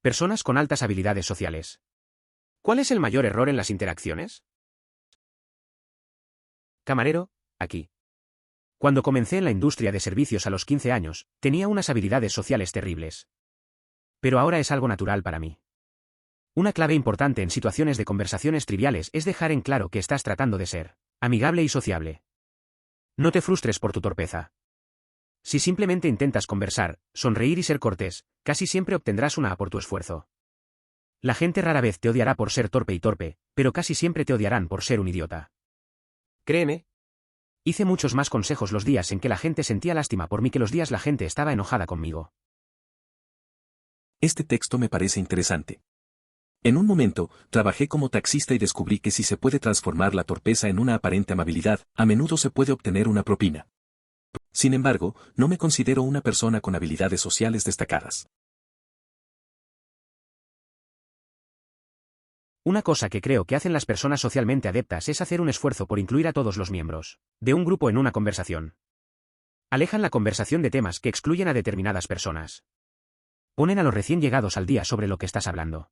Personas con altas habilidades sociales. ¿Cuál es el mayor error en las interacciones? Camarero, aquí. Cuando comencé en la industria de servicios a los 15 años, tenía unas habilidades sociales terribles. Pero ahora es algo natural para mí. Una clave importante en situaciones de conversaciones triviales es dejar en claro que estás tratando de ser amigable y sociable. No te frustres por tu torpeza. Si simplemente intentas conversar, sonreír y ser cortés, casi siempre obtendrás una A por tu esfuerzo. La gente rara vez te odiará por ser torpe, pero casi siempre te odiarán por ser un idiota. Créeme. Hice muchos más consejos los días en que la gente sentía lástima por mí que los días la gente estaba enojada conmigo. Este texto me parece interesante. En un momento, trabajé como taxista y descubrí que si se puede transformar la torpeza en una aparente amabilidad, a menudo se puede obtener una propina. Sin embargo, no me considero una persona con habilidades sociales destacadas. Una cosa que creo que hacen las personas socialmente adeptas es hacer un esfuerzo por incluir a todos los miembros de un grupo en una conversación. Alejan la conversación de temas que excluyen a determinadas personas. Ponen a los recién llegados al día sobre lo que estás hablando.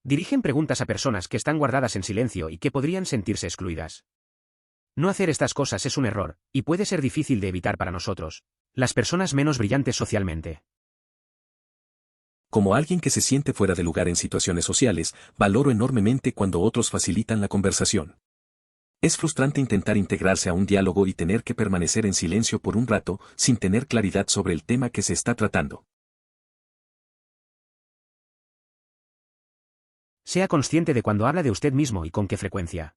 Dirigen preguntas a personas que están guardadas en silencio y que podrían sentirse excluidas. No hacer estas cosas es un error, y puede ser difícil de evitar para nosotros, las personas menos brillantes socialmente. Como alguien que se siente fuera de lugar en situaciones sociales, valoro enormemente cuando otros facilitan la conversación. Es frustrante intentar integrarse a un diálogo y tener que permanecer en silencio por un rato, sin tener claridad sobre el tema que se está tratando. Sea consciente de cuando habla de usted mismo y con qué frecuencia.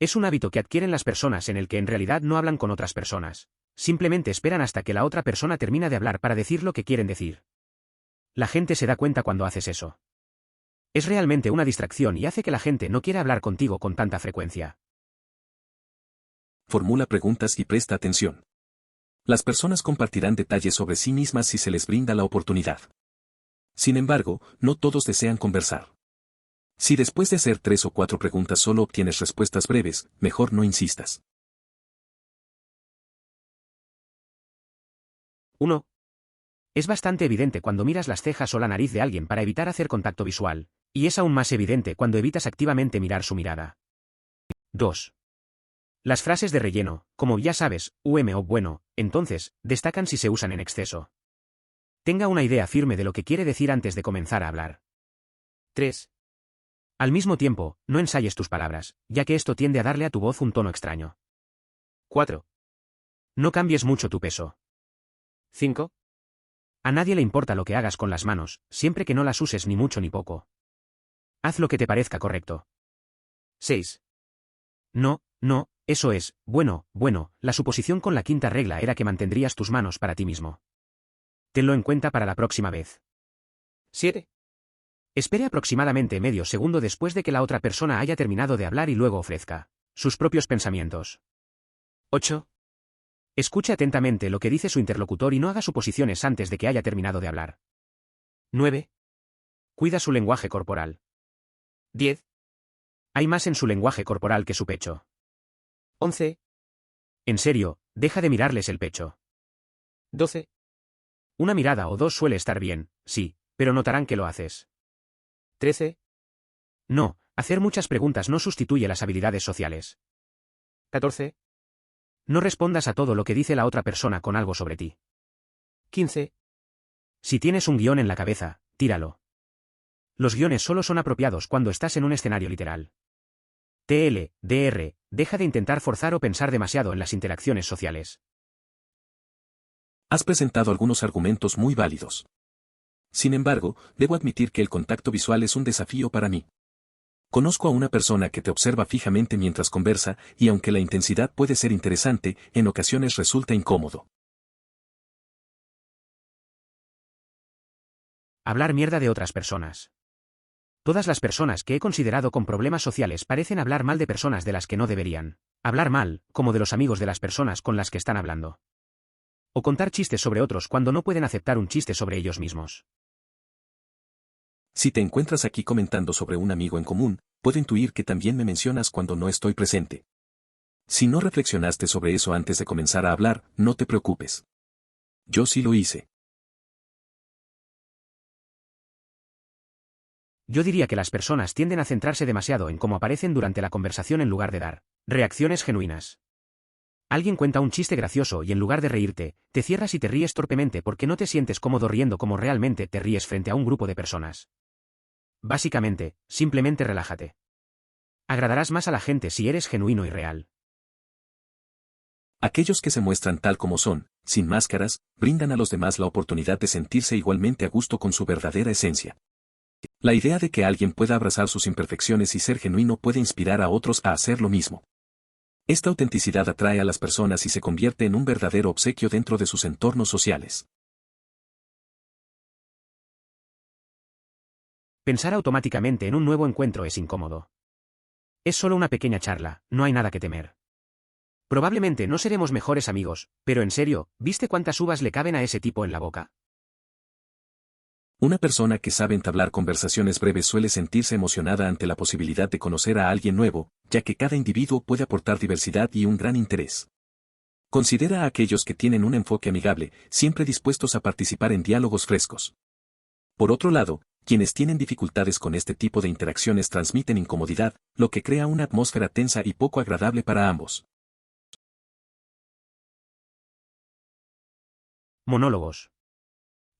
Es un hábito que adquieren las personas en el que en realidad no hablan con otras personas. Simplemente esperan hasta que la otra persona termina de hablar para decir lo que quieren decir. La gente se da cuenta cuando haces eso. Es realmente una distracción y hace que la gente no quiera hablar contigo con tanta frecuencia. Formula preguntas y presta atención. Las personas compartirán detalles sobre sí mismas si se les brinda la oportunidad. Sin embargo, no todos desean conversar. Si después de hacer 3 o 4 preguntas solo obtienes respuestas breves, mejor no insistas. 1. Es bastante evidente cuando miras las cejas o la nariz de alguien para evitar hacer contacto visual, y es aún más evidente cuando evitas activamente mirar su mirada. 2. Las frases de relleno, como ya sabes, o bueno, entonces, destacan si se usan en exceso. Tenga una idea firme de lo que quiere decir antes de comenzar a hablar. 3. Al mismo tiempo, no ensayes tus palabras, ya que esto tiende a darle a tu voz un tono extraño. 4. No cambies mucho tu peso. 5. A nadie le importa lo que hagas con las manos, siempre que no las uses ni mucho ni poco. Haz lo que te parezca correcto. 6. No, eso es, bueno, la suposición con la quinta regla era que mantendrías tus manos para ti mismo. Tenlo en cuenta para la próxima vez. 7. Espere aproximadamente medio segundo después de que la otra persona haya terminado de hablar y luego ofrezca sus propios pensamientos. 8. Escuche atentamente lo que dice su interlocutor y no haga suposiciones antes de que haya terminado de hablar. 9. Cuida su lenguaje corporal. 10. Hay más en su lenguaje corporal que su pecho. 11. En serio, deja de mirarles el pecho. 12. Una mirada o dos suele estar bien, sí, pero notarán que lo haces. 13. No, hacer muchas preguntas no sustituye las habilidades sociales. 14. No respondas a todo lo que dice la otra persona con algo sobre ti. 15. Si tienes un guión en la cabeza, tíralo. Los guiones solo son apropiados cuando estás en un escenario literal. TLDR, deja de intentar forzar o pensar demasiado en las interacciones sociales. Has presentado algunos argumentos muy válidos. Sin embargo, debo admitir que el contacto visual es un desafío para mí. Conozco a una persona que te observa fijamente mientras conversa, y aunque la intensidad puede ser interesante, en ocasiones resulta incómodo. Hablar mierda de otras personas. Todas las personas que he considerado con problemas sociales parecen hablar mal de personas de las que no deberían. Hablar mal, como de los amigos de las personas con las que están hablando. O contar chistes sobre otros cuando no pueden aceptar un chiste sobre ellos mismos. Si te encuentras aquí comentando sobre un amigo en común, puedo intuir que también me mencionas cuando no estoy presente. Si no reflexionaste sobre eso antes de comenzar a hablar, no te preocupes. Yo sí lo hice. Yo diría que las personas tienden a centrarse demasiado en cómo aparecen durante la conversación en lugar de dar reacciones genuinas. Alguien cuenta un chiste gracioso y en lugar de reírte, te cierras y te ríes torpemente porque no te sientes cómodo riendo como realmente te ríes frente a un grupo de personas. Básicamente, simplemente relájate. Agradarás más a la gente si eres genuino y real. Aquellos que se muestran tal como son, sin máscaras, brindan a los demás la oportunidad de sentirse igualmente a gusto con su verdadera esencia. La idea de que alguien pueda abrazar sus imperfecciones y ser genuino puede inspirar a otros a hacer lo mismo. Esta autenticidad atrae a las personas y se convierte en un verdadero obsequio dentro de sus entornos sociales. Pensar automáticamente en un nuevo encuentro es incómodo. Es solo una pequeña charla, no hay nada que temer. Probablemente no seremos mejores amigos, pero en serio, ¿viste cuántas uvas le caben a ese tipo en la boca? Una persona que sabe entablar conversaciones breves suele sentirse emocionada ante la posibilidad de conocer a alguien nuevo, ya que cada individuo puede aportar diversidad y un gran interés. Considera a aquellos que tienen un enfoque amigable, siempre dispuestos a participar en diálogos frescos. Por otro lado, quienes tienen dificultades con este tipo de interacciones transmiten incomodidad, lo que crea una atmósfera tensa y poco agradable para ambos. Monólogos.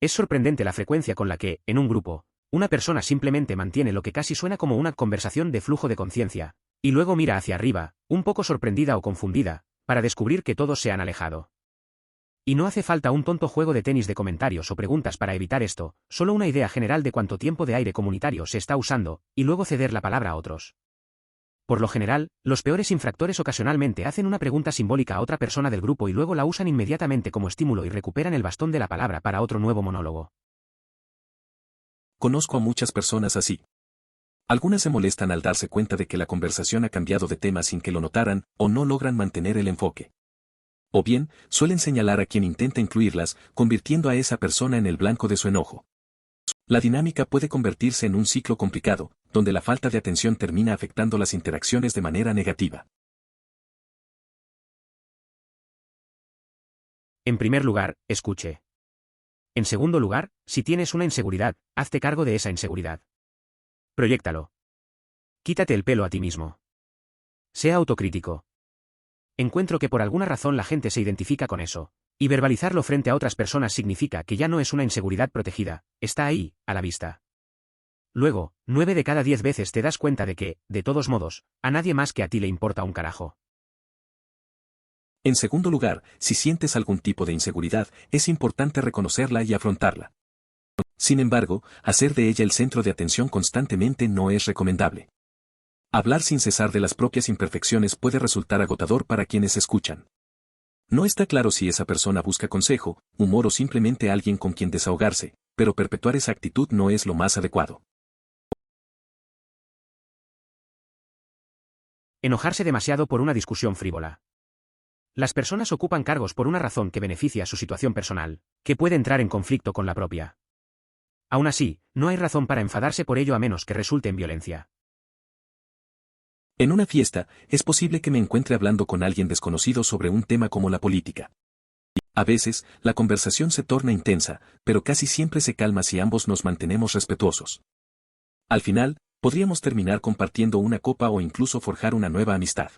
Es sorprendente la frecuencia con la que, en un grupo, una persona simplemente mantiene lo que casi suena como una conversación de flujo de conciencia, y luego mira hacia arriba, un poco sorprendida o confundida, para descubrir que todos se han alejado. Y no hace falta un tonto juego de tenis de comentarios o preguntas para evitar esto, solo una idea general de cuánto tiempo de aire comunitario se está usando, y luego ceder la palabra a otros. Por lo general, los peores infractores ocasionalmente hacen una pregunta simbólica a otra persona del grupo y luego la usan inmediatamente como estímulo y recuperan el bastón de la palabra para otro nuevo monólogo. Conozco a muchas personas así. Algunas se molestan al darse cuenta de que la conversación ha cambiado de tema sin que lo notaran, o no logran mantener el enfoque. O bien, suelen señalar a quien intenta incluirlas, convirtiendo a esa persona en el blanco de su enojo. La dinámica puede convertirse en un ciclo complicado, donde la falta de atención termina afectando las interacciones de manera negativa. En primer lugar, escuche. En segundo lugar, si tienes una inseguridad, hazte cargo de esa inseguridad. Proyéctalo. Quítate el pelo a ti mismo. Sea autocrítico. Encuentro que por alguna razón la gente se identifica con eso, y verbalizarlo frente a otras personas significa que ya no es una inseguridad protegida, está ahí, a la vista. Luego, 9 de cada 10 veces te das cuenta de que, de todos modos, a nadie más que a ti le importa un carajo. En segundo lugar, si sientes algún tipo de inseguridad, es importante reconocerla y afrontarla. Sin embargo, hacer de ella el centro de atención constantemente no es recomendable. Hablar sin cesar de las propias imperfecciones puede resultar agotador para quienes escuchan. No está claro si esa persona busca consejo, humor o simplemente alguien con quien desahogarse, pero perpetuar esa actitud no es lo más adecuado. Enojarse demasiado por una discusión frívola. Las personas ocupan cargos por una razón que beneficia su situación personal, que puede entrar en conflicto con la propia. Aún así, no hay razón para enfadarse por ello a menos que resulte en violencia. En una fiesta, es posible que me encuentre hablando con alguien desconocido sobre un tema como la política. A veces, la conversación se torna intensa, pero casi siempre se calma si ambos nos mantenemos respetuosos. Al final, podríamos terminar compartiendo una copa o incluso forjar una nueva amistad.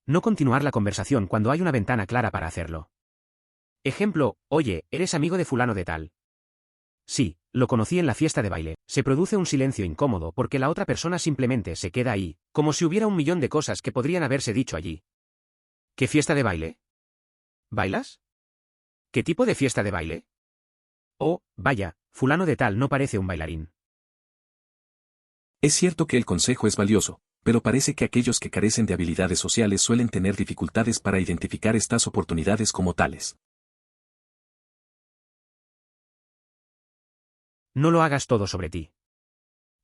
No continuar la conversación cuando hay una ventana clara para hacerlo. Ejemplo, oye, ¿eres amigo de fulano de tal? Sí, lo conocí en la fiesta de baile. Se produce un silencio incómodo porque la otra persona simplemente se queda ahí, como si hubiera un millón de cosas que podrían haberse dicho allí. ¿Qué fiesta de baile? ¿Bailas? ¿Qué tipo de fiesta de baile? Oh, vaya, fulano de tal no parece un bailarín. Es cierto que el consejo es valioso, pero parece que aquellos que carecen de habilidades sociales suelen tener dificultades para identificar estas oportunidades como tales. No lo hagas todo sobre ti.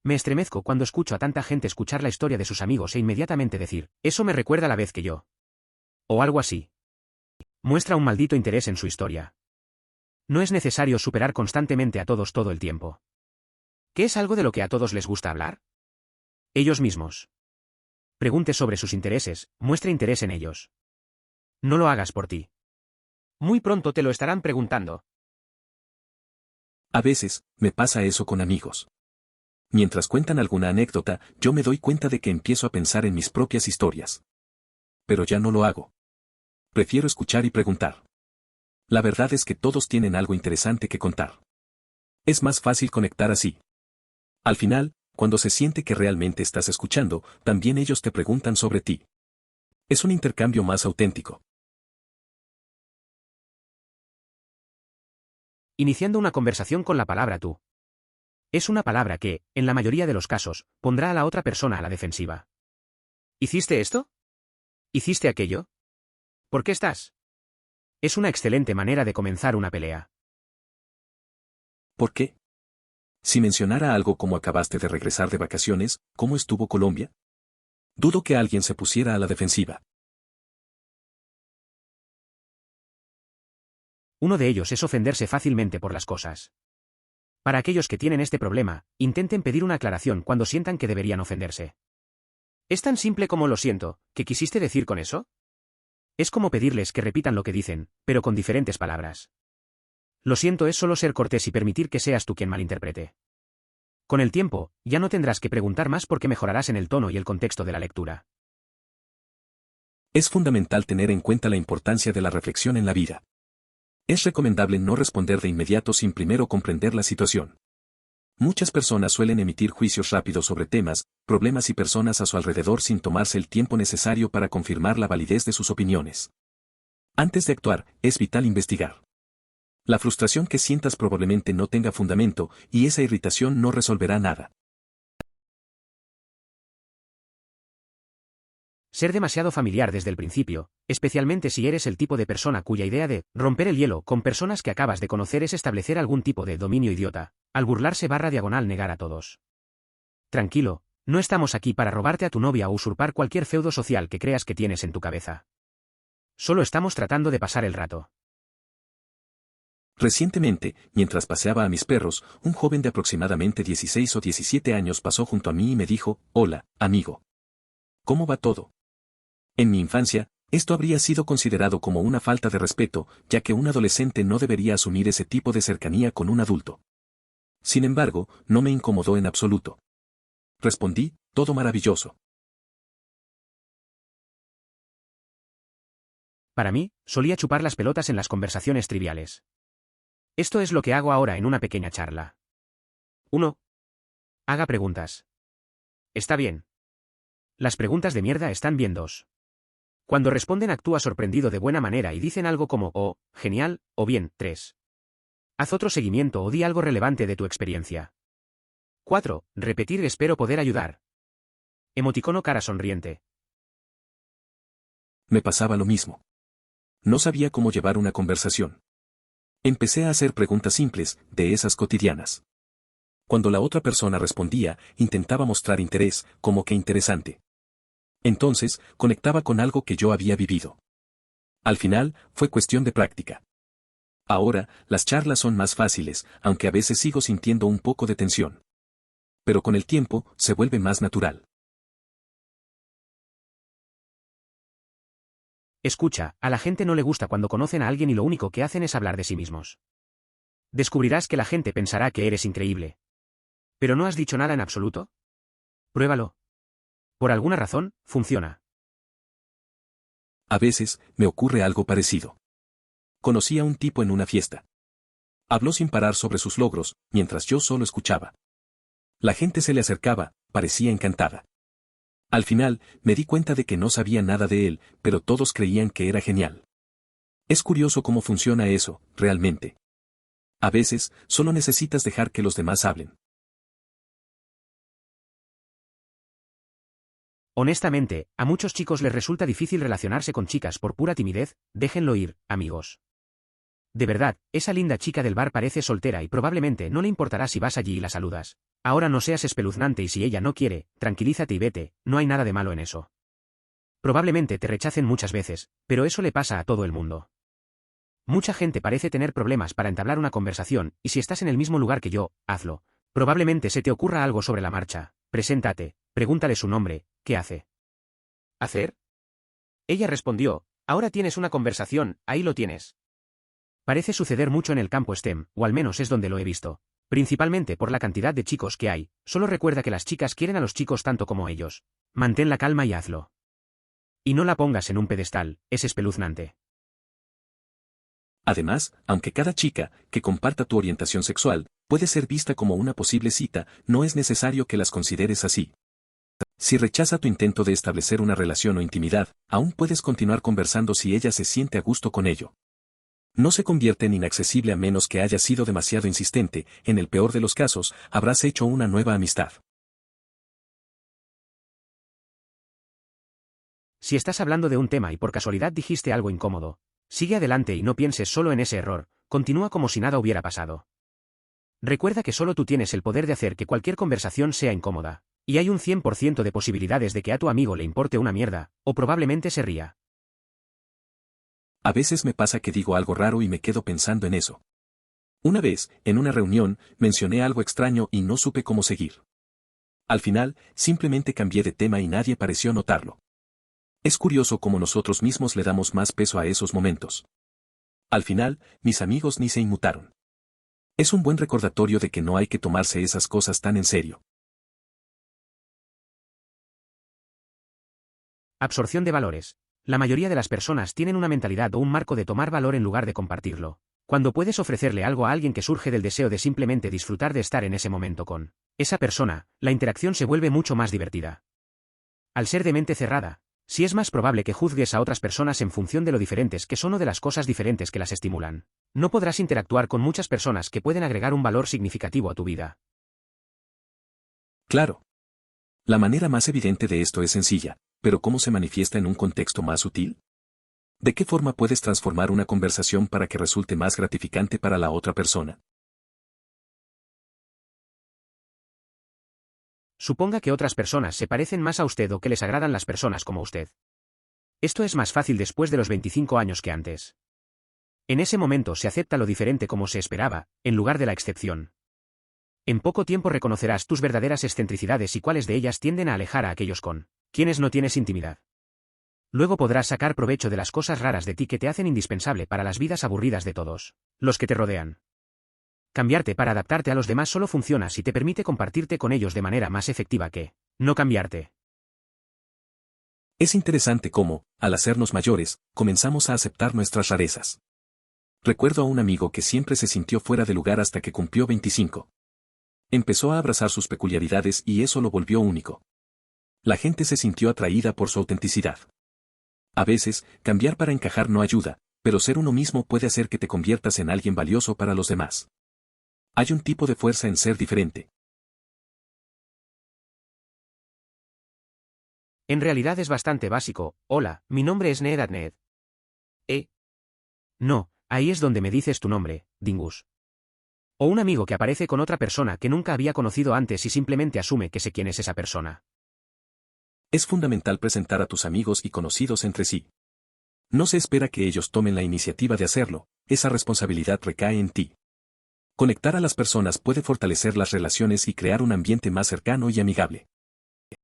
Me estremezco cuando escucho a tanta gente escuchar la historia de sus amigos e inmediatamente decir, eso me recuerda la vez que yo. O algo así. Muestra un maldito interés en su historia. No es necesario superar constantemente a todos todo el tiempo. ¿Qué es algo de lo que a todos les gusta hablar? Ellos mismos. Pregunte sobre sus intereses, muestre interés en ellos. No lo hagas por ti. Muy pronto te lo estarán preguntando. A veces, me pasa eso con amigos. Mientras cuentan alguna anécdota, yo me doy cuenta de que empiezo a pensar en mis propias historias. Pero ya no lo hago. Prefiero escuchar y preguntar. La verdad es que todos tienen algo interesante que contar. Es más fácil conectar así. Al final, cuando se siente que realmente estás escuchando, también ellos te preguntan sobre ti. Es un intercambio más auténtico. Iniciando una conversación con la palabra tú. Es una palabra que, en la mayoría de los casos, pondrá a la otra persona a la defensiva. ¿Hiciste esto? ¿Hiciste aquello? ¿Por qué estás? Es una excelente manera de comenzar una pelea. ¿Por qué? Si mencionara algo como acabaste de regresar de vacaciones, ¿cómo estuvo Colombia? Dudo que alguien se pusiera a la defensiva. Uno de ellos es ofenderse fácilmente por las cosas. Para aquellos que tienen este problema, intenten pedir una aclaración cuando sientan que deberían ofenderse. ¿Es tan simple como lo siento, qué quisiste decir con eso? Es como pedirles que repitan lo que dicen, pero con diferentes palabras. Lo siento es solo ser cortés y permitir que seas tú quien malinterprete. Con el tiempo, ya no tendrás que preguntar más porque mejorarás en el tono y el contexto de la lectura. Es fundamental tener en cuenta la importancia de la reflexión en la vida. Es recomendable no responder de inmediato sin primero comprender la situación. Muchas personas suelen emitir juicios rápidos sobre temas, problemas y personas a su alrededor sin tomarse el tiempo necesario para confirmar la validez de sus opiniones. Antes de actuar, es vital investigar. La frustración que sientas probablemente no tenga fundamento, y esa irritación no resolverá nada. Ser demasiado familiar desde el principio, especialmente si eres el tipo de persona cuya idea de romper el hielo con personas que acabas de conocer es establecer algún tipo de dominio idiota, al burlarse / negar a todos. Tranquilo, no estamos aquí para robarte a tu novia o usurpar cualquier feudo social que creas que tienes en tu cabeza. Solo estamos tratando de pasar el rato. Recientemente, mientras paseaba a mis perros, un joven de aproximadamente 16 o 17 años pasó junto a mí y me dijo, «Hola, amigo. ¿Cómo va todo?» En mi infancia, esto habría sido considerado como una falta de respeto, ya que un adolescente no debería asumir ese tipo de cercanía con un adulto. Sin embargo, no me incomodó en absoluto. Respondí, «Todo maravilloso». Para mí, solía chupar las pelotas en las conversaciones triviales. Esto es lo que hago ahora en una pequeña charla. 1. Haga preguntas. Está bien. Las preguntas de mierda están bien. 2. Cuando responden actúa sorprendido de buena manera y dicen algo como, oh, genial, o bien, 3. Haz otro seguimiento o di algo relevante de tu experiencia. 4. Repetir espero poder ayudar. Emoticono cara sonriente. Me pasaba lo mismo. No sabía cómo llevar una conversación. Empecé a hacer preguntas simples, de esas cotidianas. Cuando la otra persona respondía, intentaba mostrar interés, como que interesante. Entonces, conectaba con algo que yo había vivido. Al final, fue cuestión de práctica. Ahora, las charlas son más fáciles, aunque a veces sigo sintiendo un poco de tensión. Pero con el tiempo, se vuelve más natural. Escucha, a la gente no le gusta cuando conocen a alguien y lo único que hacen es hablar de sí mismos. Descubrirás que la gente pensará que eres increíble. ¿Pero no has dicho nada en absoluto? Pruébalo. Por alguna razón, funciona. A veces, me ocurre algo parecido. Conocí a un tipo en una fiesta. Habló sin parar sobre sus logros, mientras yo solo escuchaba. La gente se le acercaba, parecía encantada. Al final, me di cuenta de que no sabía nada de él, pero todos creían que era genial. Es curioso cómo funciona eso, realmente. A veces, solo necesitas dejar que los demás hablen. Honestamente, a muchos chicos les resulta difícil relacionarse con chicas por pura timidez, déjenlo ir, amigos. De verdad, esa linda chica del bar parece soltera y probablemente no le importará si vas allí y la saludas. Ahora no seas espeluznante y si ella no quiere, tranquilízate y vete, no hay nada de malo en eso. Probablemente te rechacen muchas veces, pero eso le pasa a todo el mundo. Mucha gente parece tener problemas para entablar una conversación, y si estás en el mismo lugar que yo, hazlo. Probablemente se te ocurra algo sobre la marcha, preséntate, pregúntale su nombre, ¿qué hace? ¿Hacer? Ella respondió, ahora tienes una conversación, ahí lo tienes. Parece suceder mucho en el campo STEM, o al menos es donde lo he visto. Principalmente por la cantidad de chicos que hay, solo recuerda que las chicas quieren a los chicos tanto como ellos. Mantén la calma y hazlo. Y no la pongas en un pedestal, es espeluznante. Además, aunque cada chica que comparta tu orientación sexual puede ser vista como una posible cita, no es necesario que las consideres así. Si rechaza tu intento de establecer una relación o intimidad, aún puedes continuar conversando si ella se siente a gusto con ello. No se convierte en inaccesible a menos que hayas sido demasiado insistente, en el peor de los casos, habrás hecho una nueva amistad. Si estás hablando de un tema y por casualidad dijiste algo incómodo, sigue adelante y no pienses solo en ese error, continúa como si nada hubiera pasado. Recuerda que solo tú tienes el poder de hacer que cualquier conversación sea incómoda, y hay un 100% de posibilidades de que a tu amigo le importe una mierda, o probablemente se ría. A veces me pasa que digo algo raro y me quedo pensando en eso. Una vez, en una reunión, mencioné algo extraño y no supe cómo seguir. Al final, simplemente cambié de tema y nadie pareció notarlo. Es curioso cómo nosotros mismos le damos más peso a esos momentos. Al final, mis amigos ni se inmutaron. Es un buen recordatorio de que no hay que tomarse esas cosas tan en serio. Absorción de valores. La mayoría de las personas tienen una mentalidad o un marco de tomar valor en lugar de compartirlo. Cuando puedes ofrecerle algo a alguien que surge del deseo de simplemente disfrutar de estar en ese momento con esa persona, la interacción se vuelve mucho más divertida. Al ser de mente cerrada, sí es más probable que juzgues a otras personas en función de lo diferentes que son o de las cosas diferentes que las estimulan. No podrás interactuar con muchas personas que pueden agregar un valor significativo a tu vida. Claro. La manera más evidente de esto es sencilla, pero ¿cómo se manifiesta en un contexto más sutil? ¿De qué forma puedes transformar una conversación para que resulte más gratificante para la otra persona? Suponga que otras personas se parecen más a usted o que les agradan las personas como usted. Esto es más fácil después de los 25 años que antes. En ese momento se acepta lo diferente como se esperaba, en lugar de la excepción. En poco tiempo reconocerás tus verdaderas excentricidades y cuáles de ellas tienden a alejar a aquellos con quienes no tienes intimidad. Luego podrás sacar provecho de las cosas raras de ti que te hacen indispensable para las vidas aburridas de todos los que te rodean. Cambiarte para adaptarte a los demás solo funciona si te permite compartirte con ellos de manera más efectiva que no cambiarte. Es interesante cómo, al hacernos mayores, comenzamos a aceptar nuestras rarezas. Recuerdo a un amigo que siempre se sintió fuera de lugar hasta que cumplió 25. Empezó a abrazar sus peculiaridades y eso lo volvió único. La gente se sintió atraída por su autenticidad. A veces, cambiar para encajar no ayuda, pero ser uno mismo puede hacer que te conviertas en alguien valioso para los demás. Hay un tipo de fuerza en ser diferente. En realidad es bastante básico. Hola, mi nombre es Ned Adned. No, ahí es donde me dices tu nombre, Dingus. O un amigo que aparece con otra persona que nunca había conocido antes y simplemente asume que sé quién es esa persona. Es fundamental presentar a tus amigos y conocidos entre sí. No se espera que ellos tomen la iniciativa de hacerlo, esa responsabilidad recae en ti. Conectar a las personas puede fortalecer las relaciones y crear un ambiente más cercano y amigable.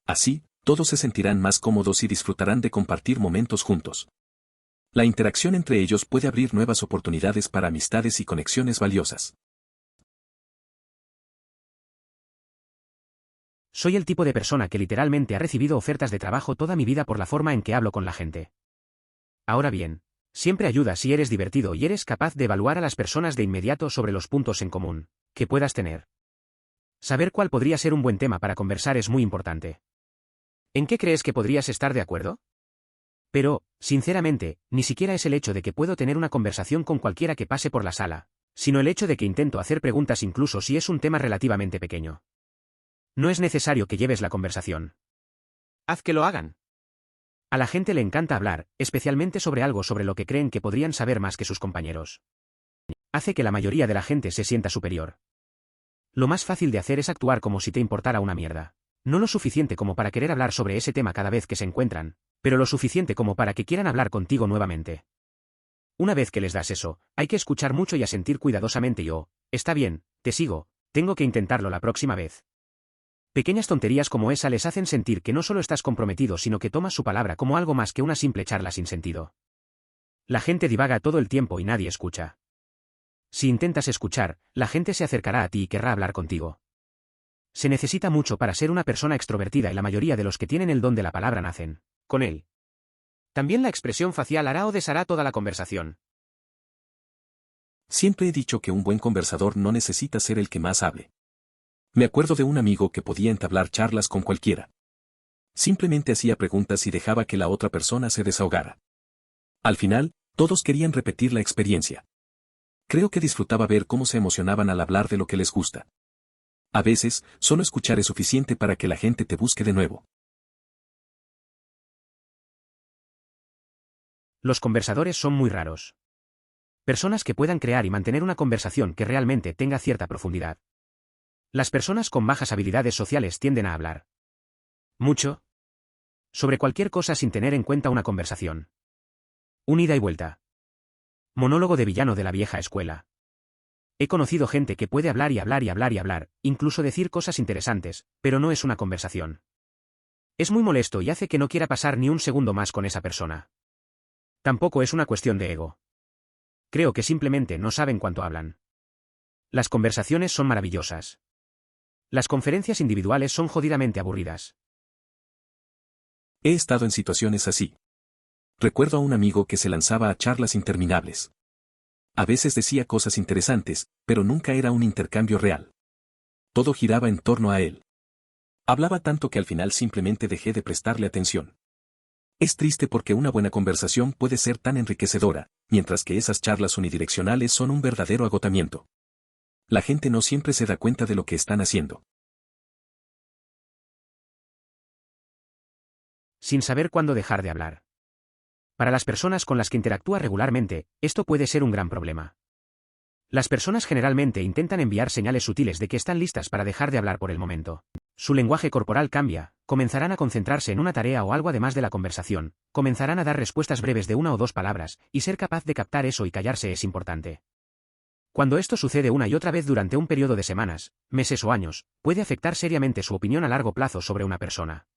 Así, todos se sentirán más cómodos y disfrutarán de compartir momentos juntos. La interacción entre ellos puede abrir nuevas oportunidades para amistades y conexiones valiosas. Soy el tipo de persona que literalmente ha recibido ofertas de trabajo toda mi vida por la forma en que hablo con la gente. Ahora bien, siempre ayuda si eres divertido y eres capaz de evaluar a las personas de inmediato sobre los puntos en común que puedas tener. Saber cuál podría ser un buen tema para conversar es muy importante. ¿En qué crees que podrías estar de acuerdo? Pero, sinceramente, ni siquiera es el hecho de que puedo tener una conversación con cualquiera que pase por la sala, sino el hecho de que intento hacer preguntas incluso si es un tema relativamente pequeño. No es necesario que lleves la conversación. Haz que lo hagan. A la gente le encanta hablar, especialmente sobre algo sobre lo que creen que podrían saber más que sus compañeros. Hace que la mayoría de la gente se sienta superior. Lo más fácil de hacer es actuar como si te importara una mierda. No lo suficiente como para querer hablar sobre ese tema cada vez que se encuentran, pero lo suficiente como para que quieran hablar contigo nuevamente. Una vez que les das eso, hay que escuchar mucho y asentir cuidadosamente está bien, te sigo, tengo que intentarlo la próxima vez. Pequeñas tonterías como esa les hacen sentir que no solo estás comprometido sino que tomas su palabra como algo más que una simple charla sin sentido. La gente divaga todo el tiempo y nadie escucha. Si intentas escuchar, la gente se acercará a ti y querrá hablar contigo. Se necesita mucho para ser una persona extrovertida y la mayoría de los que tienen el don de la palabra nacen con él. También la expresión facial hará o deshará toda la conversación. Siempre he dicho que un buen conversador no necesita ser el que más hable. Me acuerdo de un amigo que podía entablar charlas con cualquiera. Simplemente hacía preguntas y dejaba que la otra persona se desahogara. Al final, todos querían repetir la experiencia. Creo que disfrutaba ver cómo se emocionaban al hablar de lo que les gusta. A veces, solo escuchar es suficiente para que la gente te busque de nuevo. Los conversadores son muy raros. Personas que puedan crear y mantener una conversación que realmente tenga cierta profundidad. Las personas con bajas habilidades sociales tienden a hablar mucho sobre cualquier cosa sin tener en cuenta una conversación. Un ida y vuelta. Monólogo de villano de la vieja escuela. He conocido gente que puede hablar y hablar y hablar y hablar, incluso decir cosas interesantes, pero no es una conversación. Es muy molesto y hace que no quiera pasar ni un segundo más con esa persona. Tampoco es una cuestión de ego. Creo que simplemente no saben cuánto hablan. Las conversaciones son maravillosas. Las conferencias individuales son jodidamente aburridas. He estado en situaciones así. Recuerdo a un amigo que se lanzaba a charlas interminables. A veces decía cosas interesantes, pero nunca era un intercambio real. Todo giraba en torno a él. Hablaba tanto que al final simplemente dejé de prestarle atención. Es triste porque una buena conversación puede ser tan enriquecedora, mientras que esas charlas unidireccionales son un verdadero agotamiento. La gente no siempre se da cuenta de lo que están haciendo. Sin saber cuándo dejar de hablar. Para las personas con las que interactúa regularmente, esto puede ser un gran problema. Las personas generalmente intentan enviar señales sutiles de que están listas para dejar de hablar por el momento. Su lenguaje corporal cambia, comenzarán a concentrarse en una tarea o algo además de la conversación, comenzarán a dar respuestas breves de una o dos palabras, y ser capaz de captar eso y callarse es importante. Cuando esto sucede una y otra vez durante un periodo de semanas, meses o años, puede afectar seriamente su opinión a largo plazo sobre una persona.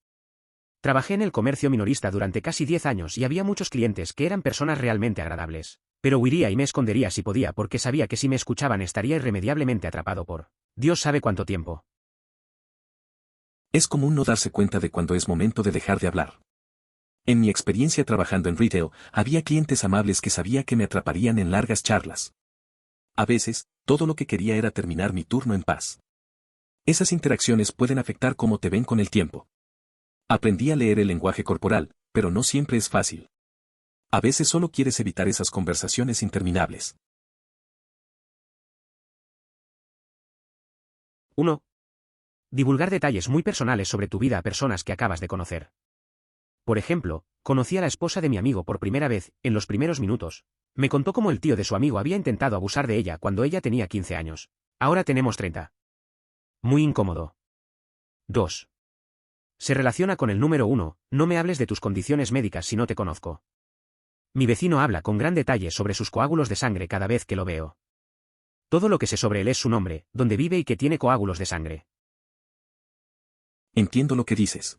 Trabajé en el comercio minorista durante casi 10 años y había muchos clientes que eran personas realmente agradables, pero huiría y me escondería si podía porque sabía que si me escuchaban estaría irremediablemente atrapado por Dios sabe cuánto tiempo. Es común no darse cuenta de cuando es momento de dejar de hablar. En mi experiencia trabajando en retail, había clientes amables que sabía que me atraparían en largas charlas. A veces, todo lo que quería era terminar mi turno en paz. Esas interacciones pueden afectar cómo te ven con el tiempo. Aprendí a leer el lenguaje corporal, pero no siempre es fácil. A veces solo quieres evitar esas conversaciones interminables. 1. Divulgar detalles muy personales sobre tu vida a personas que acabas de conocer. Por ejemplo, conocí a la esposa de mi amigo por primera vez, en los primeros minutos. Me contó cómo el tío de su amigo había intentado abusar de ella cuando ella tenía 15 años. Ahora tenemos 30. Muy incómodo. 2. Se relaciona con el número 1, no me hables de tus condiciones médicas si no te conozco. Mi vecino habla con gran detalle sobre sus coágulos de sangre cada vez que lo veo. Todo lo que sé sobre él es su nombre, dónde vive y que tiene coágulos de sangre. Entiendo lo que dices.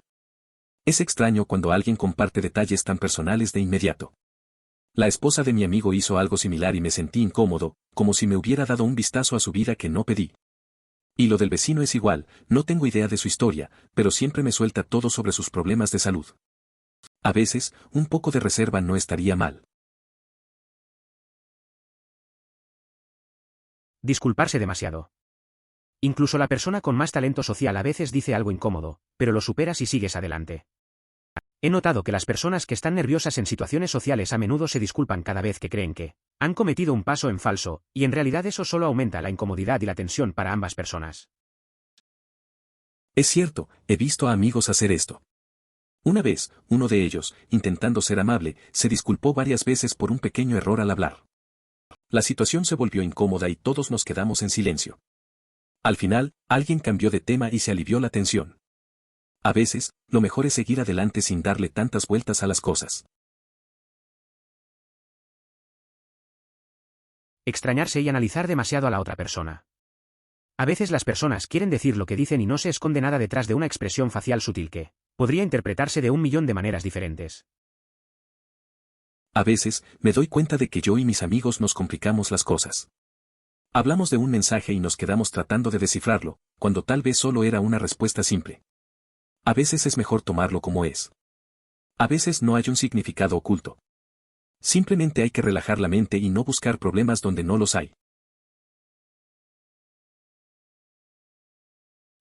Es extraño cuando alguien comparte detalles tan personales de inmediato. La esposa de mi amigo hizo algo similar y me sentí incómodo, como si me hubiera dado un vistazo a su vida que no pedí. Y lo del vecino es igual, no tengo idea de su historia, pero siempre me suelta todo sobre sus problemas de salud. A veces, un poco de reserva no estaría mal. Disculparse demasiado. Incluso la persona con más talento social a veces dice algo incómodo, pero lo superas y sigues adelante. He notado que las personas que están nerviosas en situaciones sociales a menudo se disculpan cada vez que creen que han cometido un paso en falso, y en realidad eso solo aumenta la incomodidad y la tensión para ambas personas. Es cierto, he visto a amigos hacer esto. Una vez, uno de ellos, intentando ser amable, se disculpó varias veces por un pequeño error al hablar. La situación se volvió incómoda y todos nos quedamos en silencio. Al final, alguien cambió de tema y se alivió la tensión. A veces, lo mejor es seguir adelante sin darle tantas vueltas a las cosas. Extrañarse y analizar demasiado a la otra persona. A veces las personas quieren decir lo que dicen y no se esconde nada detrás de una expresión facial sutil que podría interpretarse de 1.000.000 de maneras diferentes. A veces, me doy cuenta de que yo y mis amigos nos complicamos las cosas. Hablamos de un mensaje y nos quedamos tratando de descifrarlo, cuando tal vez solo era una respuesta simple. A veces es mejor tomarlo como es. A veces no hay un significado oculto. Simplemente hay que relajar la mente y no buscar problemas donde no los hay.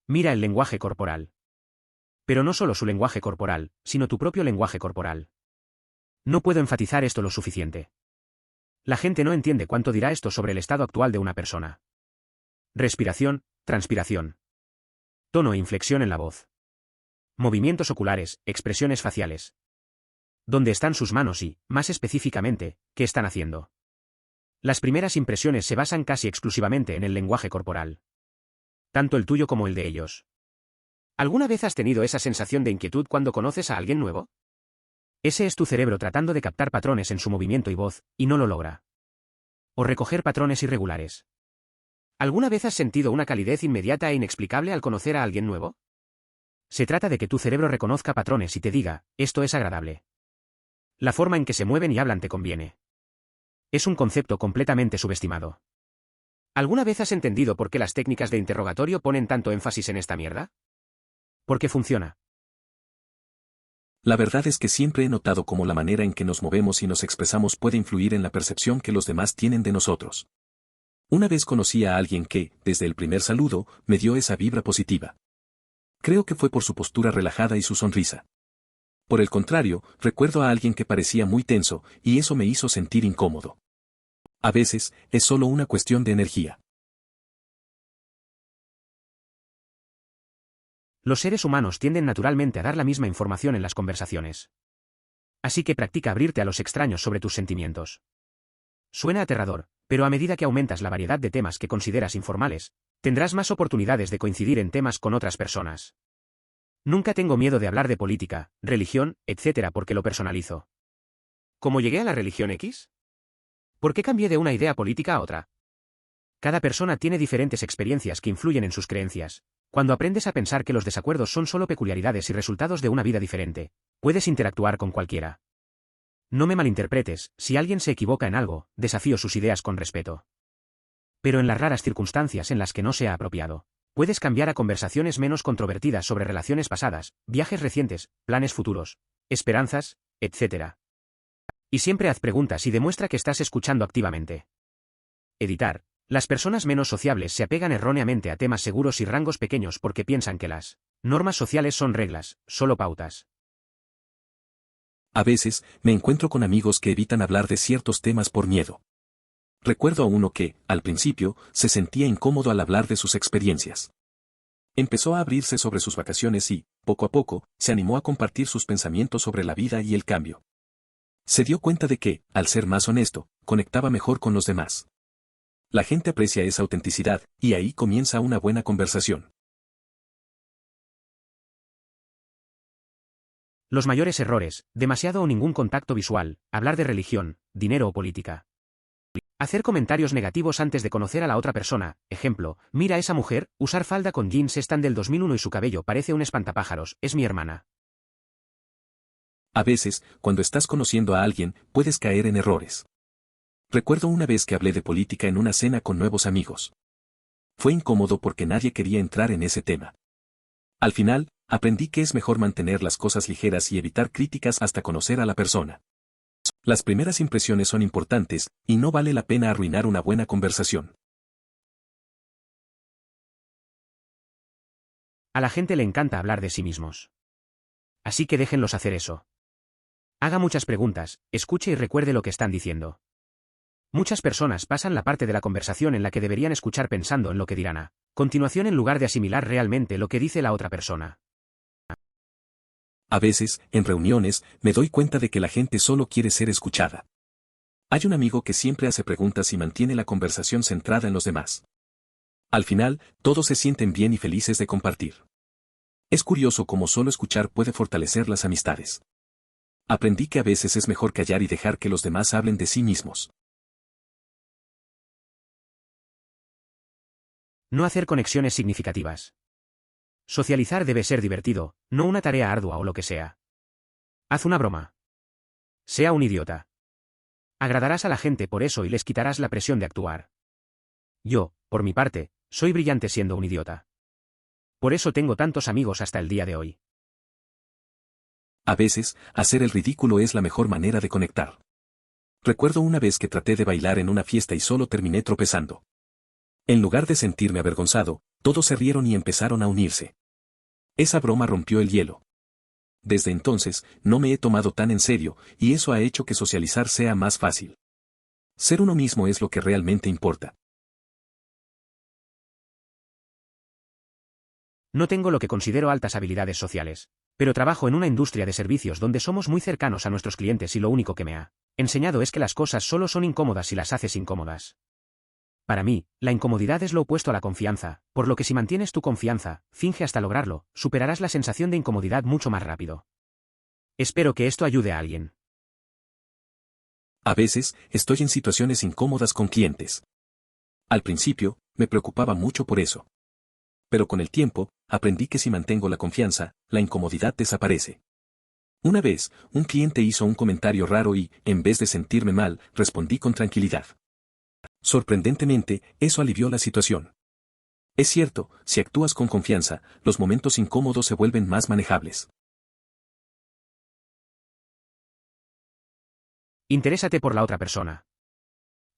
Mira el lenguaje corporal. Pero no solo su lenguaje corporal, sino tu propio lenguaje corporal. No puedo enfatizar esto lo suficiente. La gente no entiende cuánto dirá esto sobre el estado actual de una persona. Respiración, transpiración. Tono e inflexión en la voz. Movimientos oculares, expresiones faciales. ¿Dónde están sus manos y, más específicamente, qué están haciendo? Las primeras impresiones se basan casi exclusivamente en el lenguaje corporal. Tanto el tuyo como el de ellos. ¿Alguna vez has tenido esa sensación de inquietud cuando conoces a alguien nuevo? Ese es tu cerebro tratando de captar patrones en su movimiento y voz, y no lo logra. O recoger patrones irregulares. ¿Alguna vez has sentido una calidez inmediata e inexplicable al conocer a alguien nuevo? Se trata de que tu cerebro reconozca patrones y te diga, esto es agradable. La forma en que se mueven y hablan te conviene. Es un concepto completamente subestimado. ¿Alguna vez has entendido por qué las técnicas de interrogatorio ponen tanto énfasis en esta mierda? Porque funciona. La verdad es que siempre he notado cómo la manera en que nos movemos y nos expresamos puede influir en la percepción que los demás tienen de nosotros. Una vez conocí a alguien que, desde el primer saludo, me dio esa vibra positiva. Creo que fue por su postura relajada y su sonrisa. Por el contrario, recuerdo a alguien que parecía muy tenso, y eso me hizo sentir incómodo. A veces, es solo una cuestión de energía. Los seres humanos tienden naturalmente a dar la misma información en las conversaciones. Así que practica abrirte a los extraños sobre tus sentimientos. Suena aterrador, pero a medida que aumentas la variedad de temas que consideras informales, tendrás más oportunidades de coincidir en temas con otras personas. Nunca tengo miedo de hablar de política, religión, etc. porque lo personalizo. ¿Cómo llegué a la religión X? ¿Por qué cambié de una idea política a otra? Cada persona tiene diferentes experiencias que influyen en sus creencias. Cuando aprendes a pensar que los desacuerdos son solo peculiaridades y resultados de una vida diferente, puedes interactuar con cualquiera. No me malinterpretes, si alguien se equivoca en algo, desafío sus ideas con respeto. Pero en las raras circunstancias en las que no sea apropiado, puedes cambiar a conversaciones menos controvertidas sobre relaciones pasadas, viajes recientes, planes futuros, esperanzas, etc. Y siempre haz preguntas y demuestra que estás escuchando activamente. Editar. Las personas menos sociables se apegan erróneamente a temas seguros y rangos pequeños porque piensan que las normas sociales son reglas, solo pautas. A veces, me encuentro con amigos que evitan hablar de ciertos temas por miedo. Recuerdo a uno que, al principio, se sentía incómodo al hablar de sus experiencias. Empezó a abrirse sobre sus vacaciones y, poco a poco, se animó a compartir sus pensamientos sobre la vida y el cambio. Se dio cuenta de que, al ser más honesto, conectaba mejor con los demás. La gente aprecia esa autenticidad, y ahí comienza una buena conversación. Los mayores errores, demasiado o ningún contacto visual, hablar de religión, dinero o política. Hacer comentarios negativos antes de conocer a la otra persona, ejemplo, mira a esa mujer, usar falda con jeans es tan del 2001 y su cabello parece un espantapájaros, es mi hermana. A veces, cuando estás conociendo a alguien, puedes caer en errores. Recuerdo una vez que hablé de política en una cena con nuevos amigos. Fue incómodo porque nadie quería entrar en ese tema. Al final, aprendí que es mejor mantener las cosas ligeras y evitar críticas hasta conocer a la persona. Las primeras impresiones son importantes, y no vale la pena arruinar una buena conversación. A la gente le encanta hablar de sí mismos. Así que déjenlos hacer eso. Haga muchas preguntas, escuche y recuerde lo que están diciendo. Muchas personas pasan la parte de la conversación en la que deberían escuchar pensando en lo que dirán a continuación en lugar de asimilar realmente lo que dice la otra persona. A veces, en reuniones, me doy cuenta de que la gente solo quiere ser escuchada. Hay un amigo que siempre hace preguntas y mantiene la conversación centrada en los demás. Al final, todos se sienten bien y felices de compartir. Es curioso cómo solo escuchar puede fortalecer las amistades. Aprendí que a veces es mejor callar y dejar que los demás hablen de sí mismos. No hacer conexiones significativas. Socializar debe ser divertido, no una tarea ardua o lo que sea. Haz una broma. Sea un idiota. Agradarás a la gente por eso y les quitarás la presión de actuar. Yo, por mi parte, soy brillante siendo un idiota. Por eso tengo tantos amigos hasta el día de hoy. A veces, hacer el ridículo es la mejor manera de conectar. Recuerdo una vez que traté de bailar en una fiesta y solo terminé tropezando. En lugar de sentirme avergonzado, todos se rieron y empezaron a unirse. Esa broma rompió el hielo. Desde entonces, no me he tomado tan en serio, y eso ha hecho que socializar sea más fácil. Ser uno mismo es lo que realmente importa. No tengo lo que considero altas habilidades sociales, pero trabajo en una industria de servicios donde somos muy cercanos a nuestros clientes y lo único que me ha enseñado es que las cosas solo son incómodas si las haces incómodas. Para mí, la incomodidad es lo opuesto a la confianza, por lo que si mantienes tu confianza, finge hasta lograrlo, superarás la sensación de incomodidad mucho más rápido. Espero que esto ayude a alguien. A veces, estoy en situaciones incómodas con clientes. Al principio, me preocupaba mucho por eso. Pero con el tiempo, aprendí que si mantengo la confianza, la incomodidad desaparece. Una vez, un cliente hizo un comentario raro y, en vez de sentirme mal, respondí con tranquilidad. Sorprendentemente, eso alivió la situación. Es cierto, si actúas con confianza, los momentos incómodos se vuelven más manejables. Interésate por la otra persona.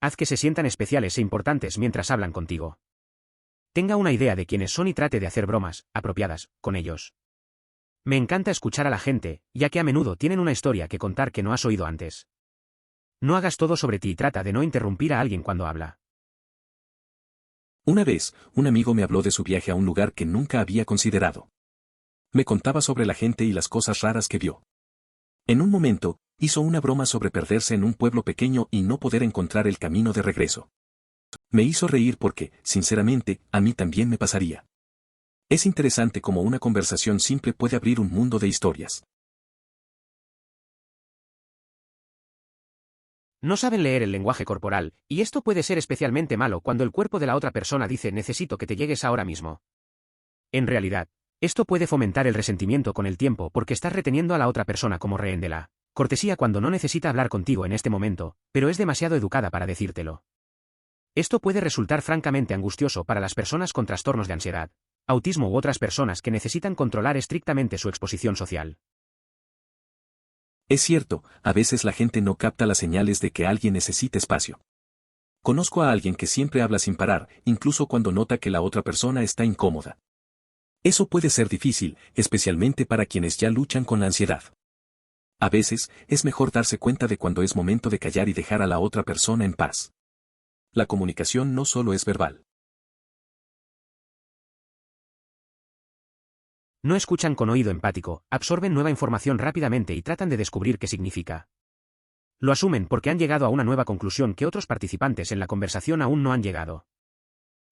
Haz que se sientan especiales e importantes mientras hablan contigo. Tenga una idea de quiénes son y trate de hacer bromas, apropiadas, con ellos. Me encanta escuchar a la gente, ya que a menudo tienen una historia que contar que no has oído antes. No hagas todo sobre ti y trata de no interrumpir a alguien cuando habla. Una vez, un amigo me habló de su viaje a un lugar que nunca había considerado. Me contaba sobre la gente y las cosas raras que vio. En un momento, hizo una broma sobre perderse en un pueblo pequeño y no poder encontrar el camino de regreso. Me hizo reír porque, sinceramente, a mí también me pasaría. Es interesante cómo una conversación simple puede abrir un mundo de historias. No saben leer el lenguaje corporal, y esto puede ser especialmente malo cuando el cuerpo de la otra persona dice necesito que te llegues ahora mismo. En realidad, esto puede fomentar el resentimiento con el tiempo porque estás reteniendo a la otra persona como rehén de la cortesía cuando no necesita hablar contigo en este momento, pero es demasiado educada para decírtelo. Esto puede resultar francamente angustioso para las personas con trastornos de ansiedad, autismo u otras personas que necesitan controlar estrictamente su exposición social. Es cierto, a veces la gente no capta las señales de que alguien necesita espacio. Conozco a alguien que siempre habla sin parar, incluso cuando nota que la otra persona está incómoda. Eso puede ser difícil, especialmente para quienes ya luchan con la ansiedad. A veces, es mejor darse cuenta de cuando es momento de callar y dejar a la otra persona en paz. La comunicación no solo es verbal. No escuchan con oído empático, absorben nueva información rápidamente y tratan de descubrir qué significa. Lo asumen porque han llegado a una nueva conclusión que otros participantes en la conversación aún no han llegado.